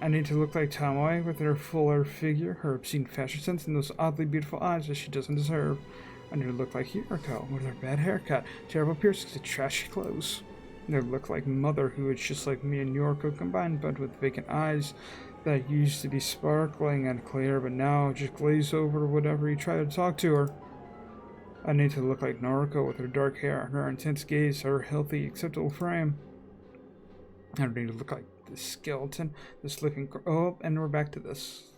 [SPEAKER 1] I need to look like Tomoe with her fuller figure, her obscene fashion sense, and those oddly beautiful eyes that she doesn't deserve. I need to look like Hiroko with her bad haircut, terrible piercings, and trashy clothes. I need to look like Mother, who is just like me and Noriko combined, but with vacant eyes that used to be sparkling and clear, but now just glaze over whatever you try to talk to her. I need to look like Noriko with her dark hair, her intense gaze, her healthy, acceptable frame. I don't need to look like this skeleton, this living. Oh, and we're back to this.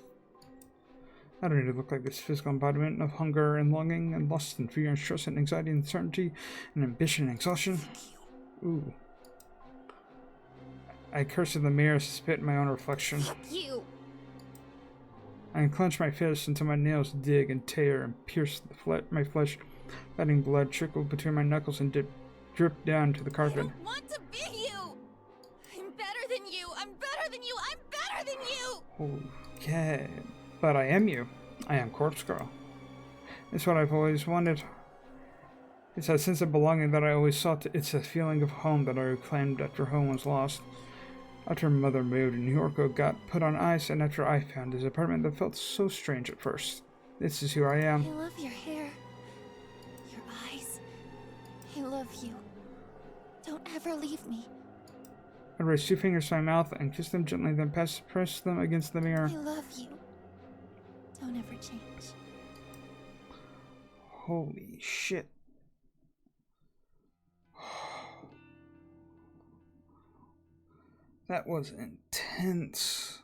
[SPEAKER 1] I don't need to look like this physical embodiment of hunger and longing and lust and fear and stress and anxiety and uncertainty and ambition and exhaustion. Ooh. I curse in the mirror, spit in my own reflection.
[SPEAKER 3] Fuck you!
[SPEAKER 1] I unclench my fist until my nails dig and tear and pierce my flesh, letting blood trickle between my knuckles and drip down to the
[SPEAKER 3] I
[SPEAKER 1] carpet.
[SPEAKER 3] don't want to be you! I'm better than you! I'm better than you! I'm better than you!
[SPEAKER 1] Okay, but I am you. I am Corpse Girl. It's what I've always wanted. It's that sense of belonging that I always sought. It's a feeling of home that I reclaimed after home was lost. After Mother moved and Noriko got put on ice, and after I found his apartment that felt so strange at first. This is who I am.
[SPEAKER 3] I love your hair. Your eyes. I love you. Don't ever leave me.
[SPEAKER 1] I raised 2 fingers to my mouth and kissed them gently, then pressed them against the mirror.
[SPEAKER 3] I love you. Don't ever change.
[SPEAKER 1] Holy shit. That was intense.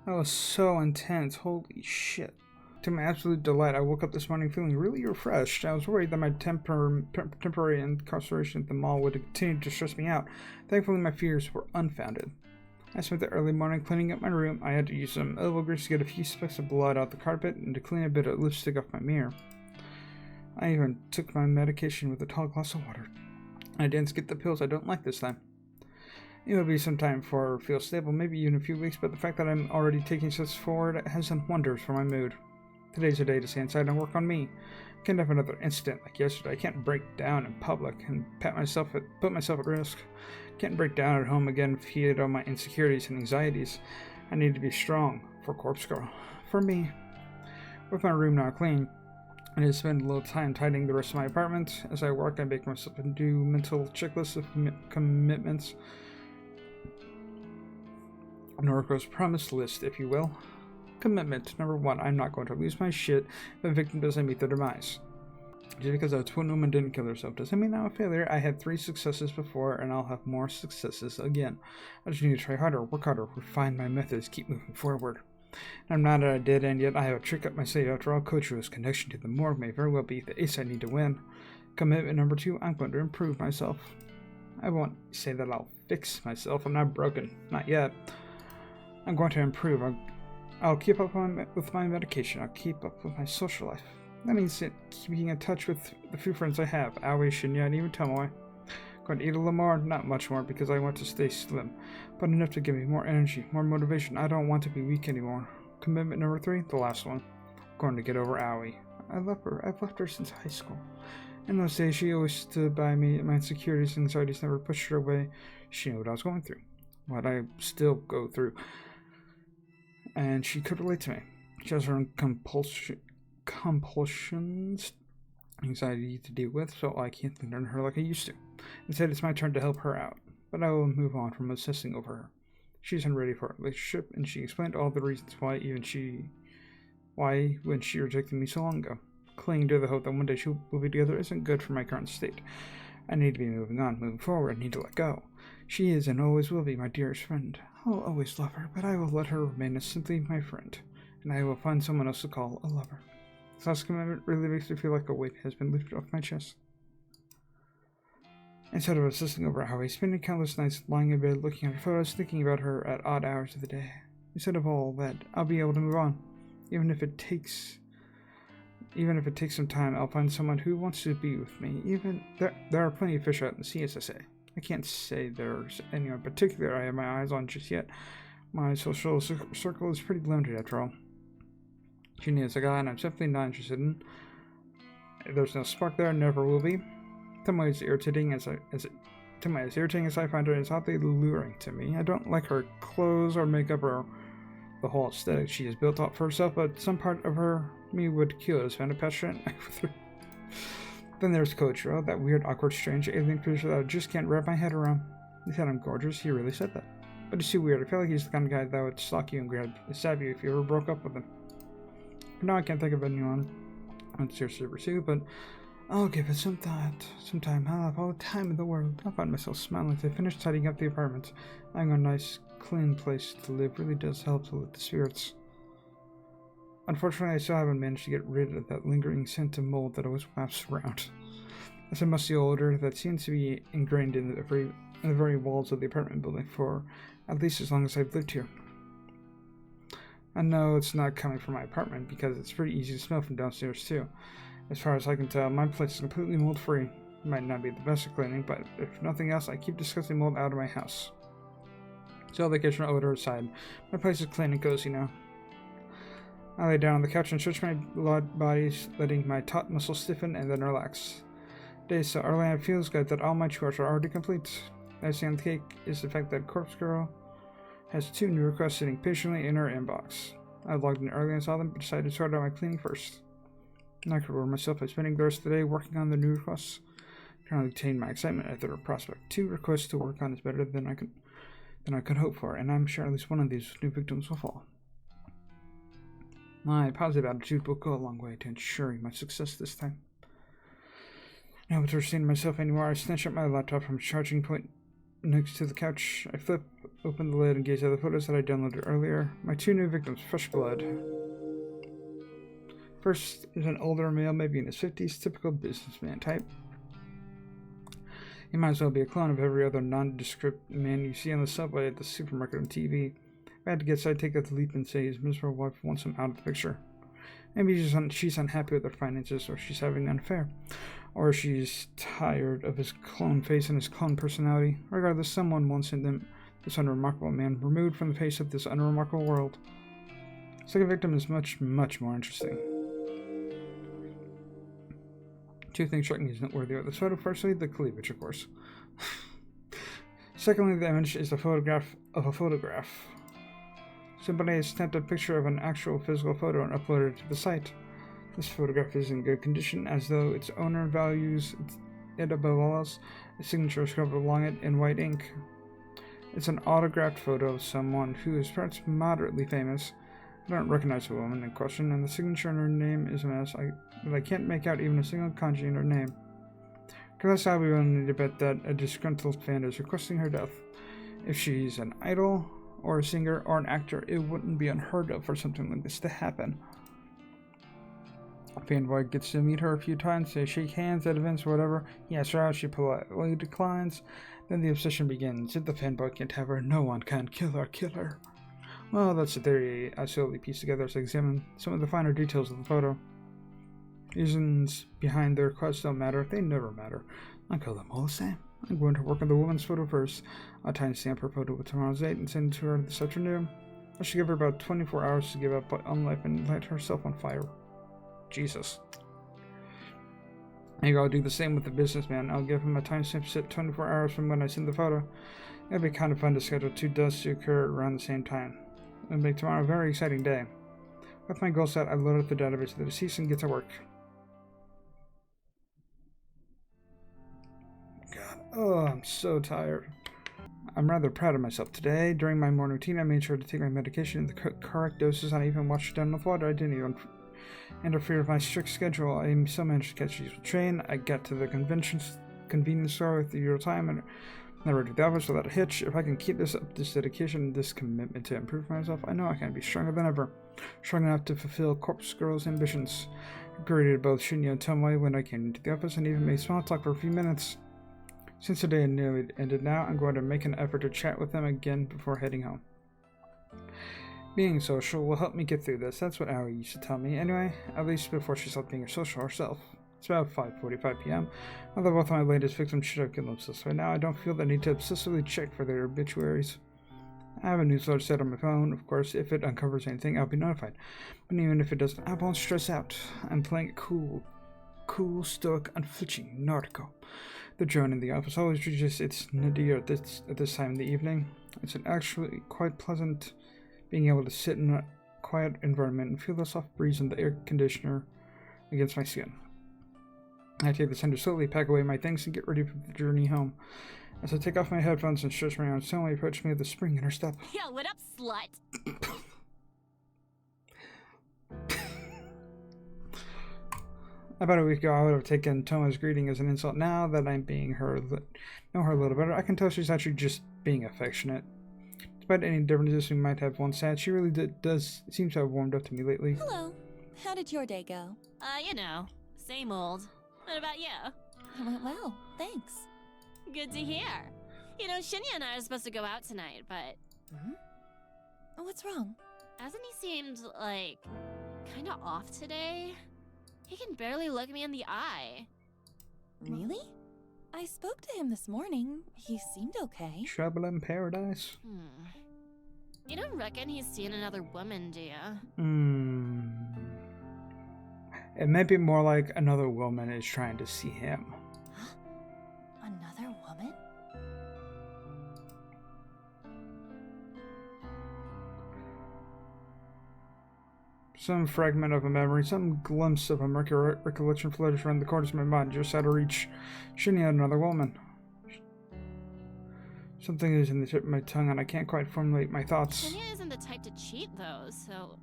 [SPEAKER 1] That was so intense. Holy shit. To my absolute delight, I woke up this morning feeling really refreshed. I was worried that my temporary incarceration at the mall would continue to stress me out. Thankfully, my fears were unfounded. I spent the early morning cleaning up my room. I had to use some elbow grease to get a few specks of blood out the carpet and to clean a bit of lipstick off my mirror. I even took my medication with a tall glass of water. I didn't skip the pills. I don't like this time. It will be some time before I feel stable, maybe even a few weeks, but the fact that I'm already taking steps forward has done wonders for my mood. Today's a day to stay inside and work on me. I can't have another incident like yesterday. I can't break down in public and put myself at risk. I can't break down at home again, feed on my insecurities and anxieties. I need to be strong for Corpse Girl. For me. With my room now clean, I need to spend a little time tidying the rest of my apartment. As I work, I make myself a new mental checklist of commitments. Noriko's promise list, if you will. Commitment. Number 1, I'm not going to lose my shit if the victim doesn't meet their demise. Just because a twin woman didn't kill herself doesn't mean I'm a failure. I had 3 successes before, and I'll have more successes again. I just need to try harder, work harder, refine my methods, keep moving forward. I'm not at a dead end yet. I have a trick up my sleeve. After all, Kochiro's connection to the morgue may very well be the ace I need to win. Commitment number 2, I'm going to improve myself. I won't say that I'll fix myself. I'm not broken. Not yet. I'm going to improve. I'll keep up with my medication. I'll keep up with my social life. That means keeping in touch with the few friends I have. Aoi, Shinya, and even Tomoe. Going to eat a little more, not much more, because I want to stay slim, but enough to give me more energy, more motivation. I don't want to be weak anymore. Commitment number 3, the last one. I'm going to get over Aoi. I love her. I've loved her since high school. In those days, she always stood by me. My insecurities and anxieties never pushed her away. She knew what I was going through, what I still go through, and she could relate to me. She has her own compulsions, anxiety to deal with, so I can't lean on her like I used to. Instead, it's my turn to help her out, but I will move on from obsessing over her. She isn't ready for a relationship, and she explained all the reasons why when she rejected me so long ago. Clinging to the hope that one day we'll be together isn't good for my current state. I need to be moving on, moving forward. I need to let go. She is and always will be my dearest friend. I'll always love her, but I will let her remain as simply my friend, and I will find someone else to call a lover. This last commitment really makes me feel like a weight has been lifted off my chest. Instead of obsessing over how I spend countless nights lying in bed looking at her photos, thinking about her at odd hours of the day. Instead of all that, I'll be able to move on. Even if it takes some time, I'll find someone who wants to be with me. There are plenty of fish out in the sea, as I say. I can't say there's anyone particular I have my eyes on just yet. My social circle is pretty limited after all. Junia is a guy and I'm simply not interested in. There's no spark there, never will be. Tomoe is irritating as I find her, it's oddly alluring to me. I don't like her clothes or makeup or the whole aesthetic she has built up for herself, but some part of me would kill as found a passion with her. Then there's Kochiro, that weird, awkward, strange alien creature that I just can't wrap my head around. He said I'm gorgeous, he really said that. But he's too weird. I feel like he's the kind of guy that would stalk you and stab you if you ever broke up with him. For now I can't think of anyone I'd seriously pursue, but I'll give it some thought. Sometime I'll have all the time in the world. I'll find myself smiling as I finish tidying up the apartment. Having a nice, clean place to live really does help to lift the spirits. Unfortunately, I still haven't managed to get rid of that lingering scent of mold that always wafts around. It's a musty odor that seems to be ingrained in the very walls of the apartment building for at least as long as I've lived here. I know it's not coming from my apartment because it's pretty easy to smell from downstairs too. As far as I can tell, my place is completely mold-free. It might not be the best at cleaning, but if nothing else, I keep disgusting mold out of my house. So the kitchen odor aside, my place is clean and cozy now. I lay down on the couch and stretch my body, letting my taut muscles stiffen and then relax. Days so early, and it feels good that all my chores are already complete. Icing on the cake is the fact that Corpse Girl has 2 new requests sitting patiently in her inbox. I logged in early and saw them, but decided to sort out my cleaning first. I could reward myself by spending the rest of the day working on the new requests. Trying to contain my excitement at the prospect. 2 requests to work on is better than I could hope for, and I'm sure at least one of these new victims will fall. My positive attitude will go a long way to ensuring my success this time. Not able to restrain myself anymore, I snatch up my laptop from a charging point next to the couch. I flip open the lid and gaze at the photos that I downloaded earlier. My 2 new victims, fresh blood. First is an older male, maybe in his 50s, typical businessman type. He might as well be a clone of every other nondescript man you see on the subway, at the supermarket, on TV. If I had to guess, I'd take a leap and say his miserable wife wants him out of the picture. Maybe she's unhappy with her finances, or she's having an affair, or she's tired of his clone face and his clone personality. Regardless, someone wants him, this unremarkable man, removed from the face of this unremarkable world. Second victim is much, much more interesting. 2 things struck me as noteworthy about this photo. Firstly, the cleavage, of course. Secondly, the image is a photograph of a photograph. Somebody has snapped a picture of an actual physical photo and uploaded it to the site. This photograph is in good condition, as though its owner values it above all else. A signature is scribbled along it in white ink. It's an autographed photo of someone who is perhaps moderately famous. I don't recognize the woman in question, and the signature in her name is a mess, but I can't make out even a single kanji in her name. Because I'll be willing to bet that a disgruntled fan is requesting her death. If she's an idol, or a singer, or an actor, it wouldn't be unheard of for something like this to happen. A fanboy gets to meet her a few times, they shake hands at events or whatever. He asks her out, she politely declines. Then the obsession begins. If the fanboy can't have her, no one can kill her. Well, that's a theory I slowly piece together as I examine some of the finer details of the photo. Reasons behind their requests don't matter. They never matter. I'll kill them all the same. I'm going to work on the woman's photo first. I'll timestamp her photo with tomorrow's date and send it to her this afternoon. I should give her about 24 hours to give up on life and light herself on fire. Jesus. Maybe I'll do the same with the businessman. I'll give him a timestamp set 24 hours from when I send the photo. It'll be kind of fun to schedule 2 deaths to occur around the same time. It'll make tomorrow a very exciting day. With my goal set, I load up the database of the deceased and get to work. God, I'm so tired. I'm rather proud of myself today. During my morning routine, I made sure to take my medication in the correct doses. I even washed it down with water. I didn't even interfere with my strict schedule. I still managed to catch the usual train. I got to the convenience store at the usual time and never to the office without a hitch. If I can keep this up, this dedication, this commitment to improve myself, I know I can be stronger than ever. Strong enough to fulfill Corpse Girl's ambitions. I greeted both Shinya and Tomoe when I came into the office and even made small talk for a few minutes. Since the day had nearly ended now, I'm going to make an effort to chat with them again before heading home. Being social will help me get through this. That's what Aoi used to tell me. Anyway, at least before she stopped being social herself. It's about 5:45 p.m. Although both of my latest victims should have killed themselves by now, I don't feel the need to obsessively check for their obituaries. I have a newsletter set on my phone. Of course, if it uncovers anything, I'll be notified. But even if it doesn't, I won't stress out. I'm playing it cool, stoic, unflinching Noriko. The drone in the office always reaches its nadir at this time in the evening. It's actually quite pleasant being able to sit in a quiet environment and feel the soft breeze and the air conditioner against my skin. I take the time to slowly pack away my things and get ready for the journey home. As I take off my headphones and stretch my arms, Tomoe approached me with a spring in her step.
[SPEAKER 8] Yo, what up, slut?
[SPEAKER 1] About a week ago, I would have taken Tomoe's greeting as an insult. Now that I'm know her a little better, I can tell she's actually just being affectionate. Despite any differences we might have once had, she really does seem to have warmed up to me lately.
[SPEAKER 3] Hello. How did your day go?
[SPEAKER 8] You know, same old. What about you?
[SPEAKER 3] It went well, thanks.
[SPEAKER 8] Good to hear. You know, Shinya and I are supposed to go out tonight, but...
[SPEAKER 3] What's wrong?
[SPEAKER 8] Hasn't he seemed, like, kinda off today? He can barely look me in the eye.
[SPEAKER 3] Really? I spoke to him this morning. He seemed okay.
[SPEAKER 1] Trouble in paradise?
[SPEAKER 8] You don't reckon he's seen another woman, do ya?
[SPEAKER 1] It may be more like another woman is trying to see him.
[SPEAKER 3] Another woman?
[SPEAKER 1] Some fragment of a memory, some glimpse of a murky recollection floated around the corners of my mind, just out of reach. Shinya, another woman. Something is in the tip of my tongue, and I can't quite formulate my thoughts.
[SPEAKER 8] Shinya isn't the type to cheat, though, so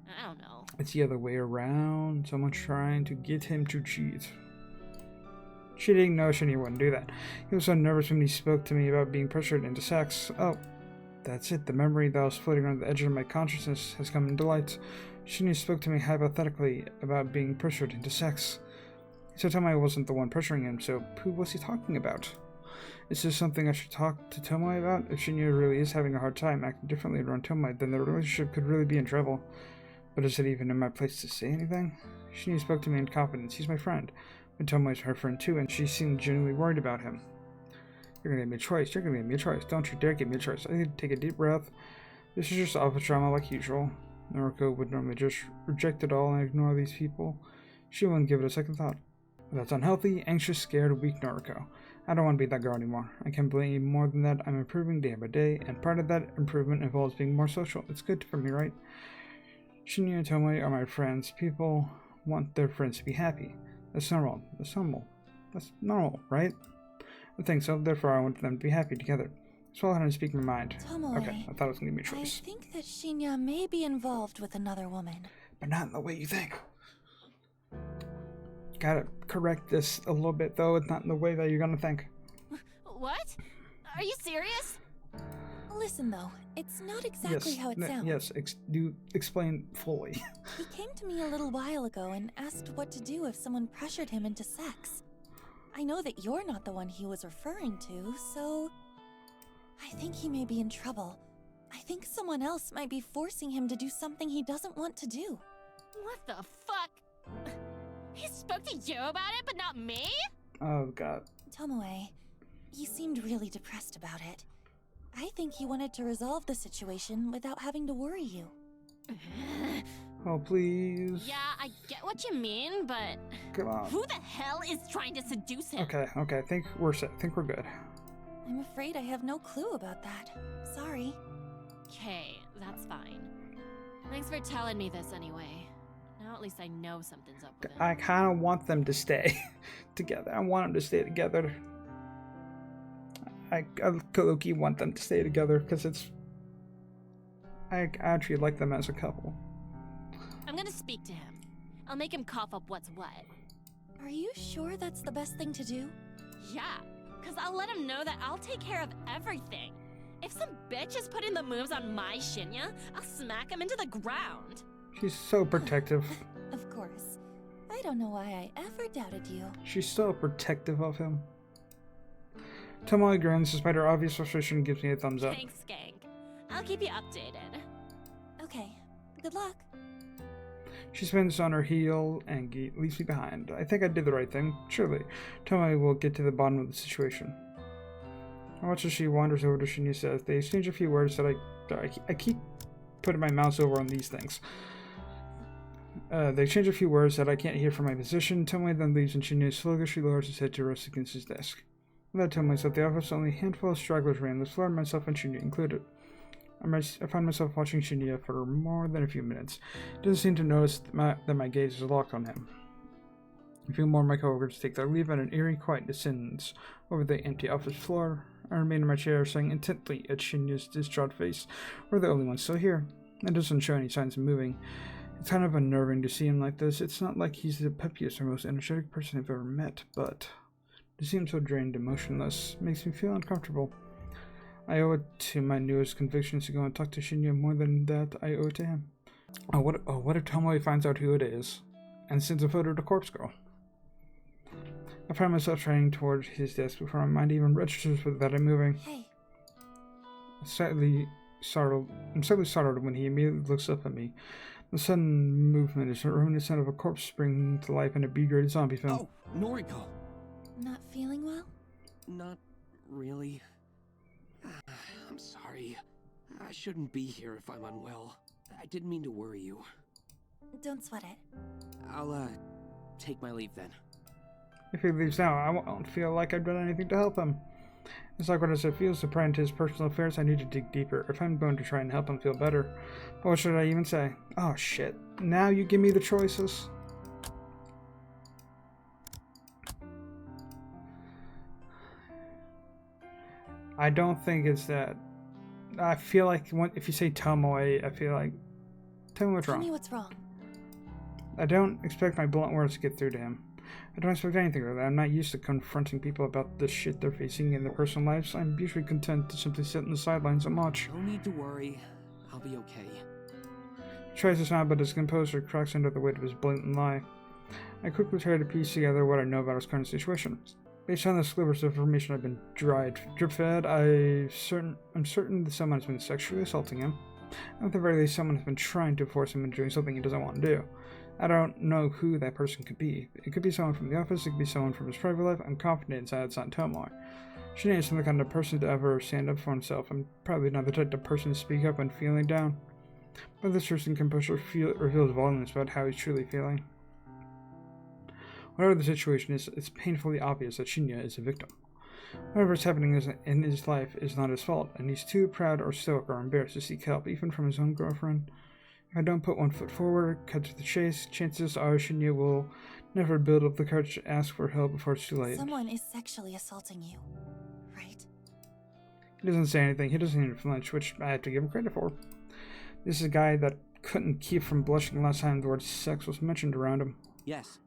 [SPEAKER 8] I don't know.
[SPEAKER 1] It's the other way around. Someone's trying to get him to cheat. Cheating? No, Shinya wouldn't do that. He was so nervous when he spoke to me about being pressured into sex. Oh, that's it. The memory that was floating on the edge of my consciousness has come into light. Shinya spoke to me hypothetically about being pressured into sex. He said Tomoe wasn't the one pressuring him, so who was he talking about? Is this something I should talk to Tomoe about? If Shinya really is having a hard time acting differently around Tomoe, then the relationship could really be in trouble. But is it even in my place to say anything? Shinya spoke to me in confidence. He's my friend. But Tomoe's her friend too, and she seemed genuinely worried about him. You're gonna give me a choice. You're gonna give me a choice. Don't you dare give me a choice. I need to take a deep breath. This is just office drama like usual. Noriko would normally just reject it all and ignore these people. She wouldn't give it a second thought. That's unhealthy, anxious, scared, weak Noriko. I don't want to be that girl anymore. I can't believe more than that. I'm improving day by day, and part of that improvement involves being more social. It's good for me, right? Shinya and Tomoe are my friends. People want their friends to be happy. That's normal. That's normal. That's normal, right? I think so. Therefore, I want them to be happy together. So I'll have to speak my mind.
[SPEAKER 3] Tomoe,
[SPEAKER 1] Okay, I thought it was going to be a choice.
[SPEAKER 3] I think that Shinya may be involved with another woman.
[SPEAKER 1] But not in the way you think. Gotta correct this a little bit, though. It's not in the way that you're gonna think.
[SPEAKER 8] What? Are you serious?
[SPEAKER 3] Listen, though, it's not exactly how it sounds.
[SPEAKER 1] Yes, do explain fully.
[SPEAKER 3] He came to me a little while ago and asked what to do if someone pressured him into sex. I know that you're not the one he was referring to, so I think he may be in trouble. I think someone else might be forcing him to do something he doesn't want to do.
[SPEAKER 8] What the fuck? He spoke to you about it, but not me?
[SPEAKER 1] Oh, God.
[SPEAKER 3] Tomoe, he seemed really depressed about it. I think he wanted to resolve the situation without having to worry you.
[SPEAKER 1] Oh, please.
[SPEAKER 8] Yeah, I get what you mean, but
[SPEAKER 1] Come on.
[SPEAKER 8] who the hell is trying to seduce him?
[SPEAKER 1] Okay, I think we're set. I think we're good.
[SPEAKER 3] I'm afraid I have no clue about that. Sorry.
[SPEAKER 8] Okay, that's fine. Thanks for telling me this anyway. Now at least I know something's up with him.
[SPEAKER 1] I kind of want them to stay together. I want them to stay together. I low-key want them to stay together because I actually like them as a couple.
[SPEAKER 8] I'm gonna speak to him. I'll make him cough up what's what.
[SPEAKER 3] Are you sure that's the best thing to do?
[SPEAKER 8] Yeah, because I'll let him know that I'll take care of everything. If some bitch is putting the moves on my Shinya, I'll smack him into the ground.
[SPEAKER 1] She's so protective.
[SPEAKER 3] Of course. I don't know why I ever doubted you.
[SPEAKER 1] She's so protective of him. Tomoe grins despite her obvious frustration and gives me a thumbs up.
[SPEAKER 8] Thanks, gang. I'll keep you updated.
[SPEAKER 3] Okay, good luck.
[SPEAKER 1] She spins on her heel and leaves me behind. I think I did the right thing. Surely, Tomoe will get to the bottom of the situation. I watch as she wanders over to Shinya says. They exchange a few words that I keep putting my mouse over on these things. They exchange a few words that I can't hear from my position. Tomoe then leaves and Shinya sluggishly lowers his head to rest against his desk. Without telling myself the office, only a handful of stragglers ran the floor, myself and Shinya included. I find myself watching Shinya for more than a few minutes. He doesn't seem to notice that my gaze is locked on him. A few more of my coworkers take their leave and an eerie quiet descends over the empty office floor. I remain in my chair, staring intently at Shinya's distraught face. We're the only ones still here. It doesn't show any signs of moving. It's kind of unnerving to see him like this. It's not like he's the peppiest or most energetic person I've ever met, but to see him so drained and motionless makes me feel uncomfortable. I owe it to my newest convictions to go and talk to Shinya. More than that, I owe it to him. What if Tomoe finds out who it is and sends a photo to Corpse Girl? I find myself turning towards his desk before my mind even registers that I'm moving.
[SPEAKER 3] Hey.
[SPEAKER 1] I'm slightly startled when he immediately looks up at me. The sudden movement is reminiscent of a corpse springing to life in a B-grade zombie film.
[SPEAKER 4] Oh, Noriko.
[SPEAKER 3] Not feeling well?
[SPEAKER 4] Not really. I'm sorry. I shouldn't be here if I'm unwell. I didn't mean to worry you.
[SPEAKER 3] Don't sweat it.
[SPEAKER 4] I'll, take my leave then.
[SPEAKER 1] If he leaves now, I won't feel like I've done anything to help him. It's like what I said, feels to pry into his personal affairs, I need to dig deeper if I'm going to try and help him feel better. But what should I even say? Oh shit. Now you give me the choices. I don't think it's that. I feel like if you say Tomoe, I feel like... Tell me what's wrong.
[SPEAKER 3] Tell me what's wrong.
[SPEAKER 1] I don't expect my blunt words to get through to him. I don't expect anything of that. I'm not used to confronting people about the shit they're facing in their personal lives. I'm usually content to simply sit on the sidelines and watch.
[SPEAKER 4] No need to worry. I'll be okay.
[SPEAKER 1] He tries to smile, but his composure cracks under the weight of his blatant lie. I quickly try to piece together what I know about his current situation. Based on the slivers of information I've been drip-fed, I'm certain that someone has been sexually assaulting him. And at the very least, someone has been trying to force him into doing something he doesn't want to do. I don't know who that person could be. It could be someone from the office, it could be someone from his private life. I'm confident it's not Tomoe. She isn't the kind of person to ever stand up for himself. I'm probably not the type of person to speak up when feeling down. But this person can reveals volumes about how he's truly feeling. Whatever the situation is, it's painfully obvious that Shinya is a victim. Whatever is happening in his life is not his fault, and he's too proud or stoic or embarrassed to seek help, even from his own girlfriend. If I don't put one foot forward, cut to the chase, chances are Shinya will never build up the courage to ask for help before it's too late.
[SPEAKER 3] Someone is sexually assaulting you, right?
[SPEAKER 1] He doesn't say anything. He doesn't even flinch, which I have to give him credit for. This is a guy that couldn't keep from blushing last time the word sex was mentioned around him.
[SPEAKER 4] Yes.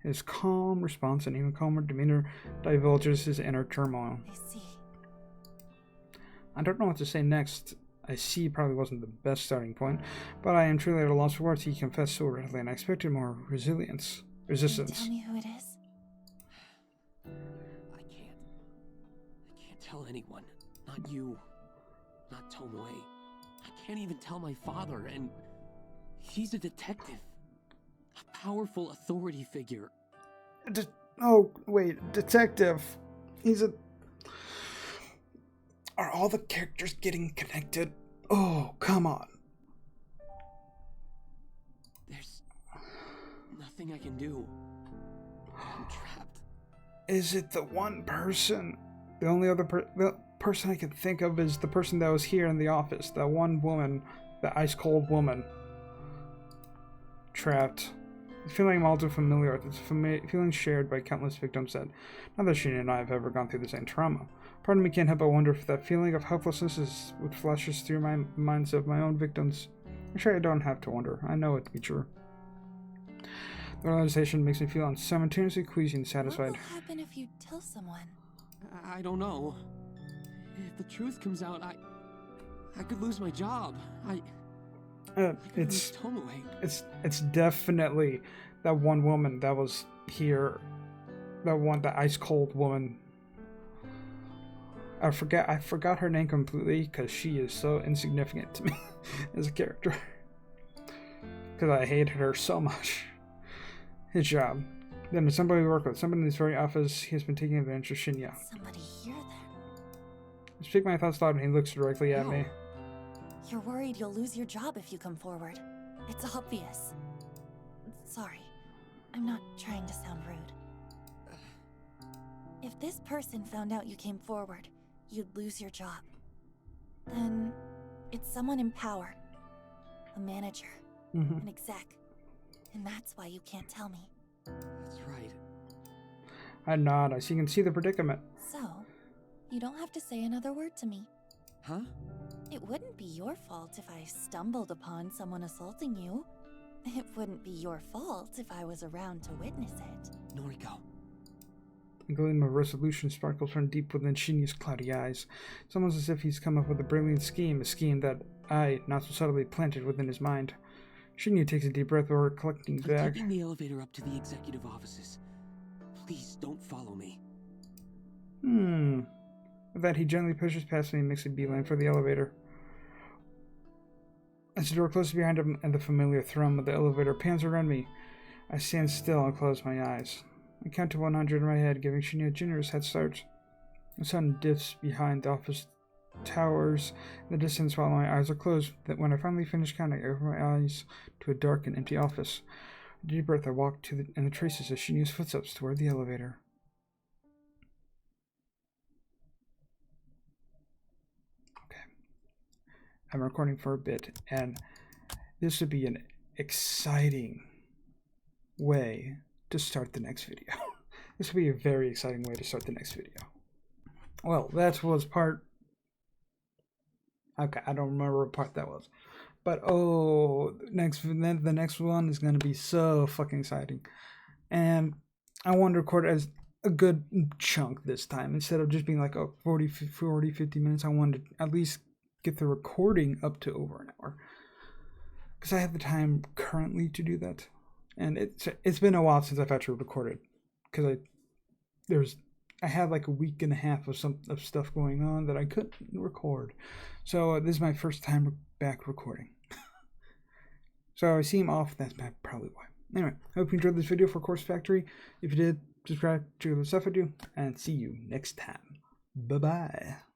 [SPEAKER 1] His calm response and even calmer demeanor divulges his inner turmoil.
[SPEAKER 3] I see.
[SPEAKER 1] I don't know what to say next. I see probably wasn't the best starting point, but I am truly at a loss for words. He confessed so readily, and I expected more resistance.
[SPEAKER 3] Can you tell me who it is?
[SPEAKER 4] I can't tell anyone. Not you. Not Tomoe. I can't even tell my father, and he's a detective. A powerful authority figure.
[SPEAKER 1] Oh, wait, detective. He's a... Are all the characters getting connected? Oh, come on.
[SPEAKER 4] There's nothing I can do. I'm trapped.
[SPEAKER 1] Is it the one person? The only other person I can think of is the person that was here in the office. That one woman. The ice-cold woman. Trapped. The feeling I'm all too familiar with. It's a feeling shared by countless victims that neither Shinya and I have ever gone through the same trauma. Part of me can't help but wonder if that feeling of helplessness is what flashes through my minds of my own victims. Actually, I don't have to wonder. I know it to be true. The realization makes me feel simultaneously queasy and satisfied.
[SPEAKER 3] What will happen if you tell someone?
[SPEAKER 4] I don't know. If the truth comes out, I could lose my job. I could lose Tomoe.
[SPEAKER 1] It's definitely that one woman that was here. The ice cold woman. I forgot her name completely because she is so insignificant to me as a character. Because I hated her so much. His job. Then somebody we work with, somebody in this very office, he has been taking advantage of Shinya.
[SPEAKER 3] Somebody here then.
[SPEAKER 1] I speak my thoughts loud and he looks directly at me.
[SPEAKER 3] You're worried you'll lose your job if you come forward. It's obvious. Sorry. I'm not trying to sound rude. If this person found out you came forward, you'd lose your job. Then it's someone in power. A manager. An exec. And that's why you can't tell me.
[SPEAKER 4] That's right.
[SPEAKER 1] I nod. I can see the predicament.
[SPEAKER 3] So, you don't have to say another word to me.
[SPEAKER 4] Huh?
[SPEAKER 3] It wouldn't be your fault if I stumbled upon someone assaulting you. It wouldn't be your fault if I was around to witness it.
[SPEAKER 4] Noriko.
[SPEAKER 1] A gleam of resolution sparkles from deep within Shinya's cloudy eyes. It's almost as if he's come up with a brilliant scheme, a scheme that I, not so subtly, planted within his mind. Shinya takes a deep breath before collecting his bag.
[SPEAKER 4] I'm taking the elevator up to the executive offices. Please don't follow me.
[SPEAKER 1] With that, he gently pushes past me and makes a beeline for the elevator. As the door closes behind him and the familiar thrum of the elevator pans around me, I stand still and close my eyes. I count to 100 in my head, giving Shinya a generous head start. The sun dips behind the office towers in the distance while my eyes are closed. That when I finally finish counting, I open my eyes to a dark and empty office. With a deep breath, I walk in the traces of Shinya's footsteps toward the elevator. I'm recording for a bit, and this would be an exciting way to start the next video. This would be a very exciting way to start the next video. Well, that was part... Okay, I don't remember what part that was. But oh, the next one is going to be so fucking exciting. And I wanted to record as a good chunk this time. Instead of just being like 40, 50 minutes, I wanted to at least get the recording up to over an hour. Because I have the time currently to do that. And it's been a while since I've actually recorded. Because I had like a week and a half of stuff going on that I couldn't record. So this is my first time back recording. So I seem off, that's probably why. Anyway, I hope you enjoyed this video for Course Factory. If you did, subscribe to the stuff I do, and see you next time. Bye-bye.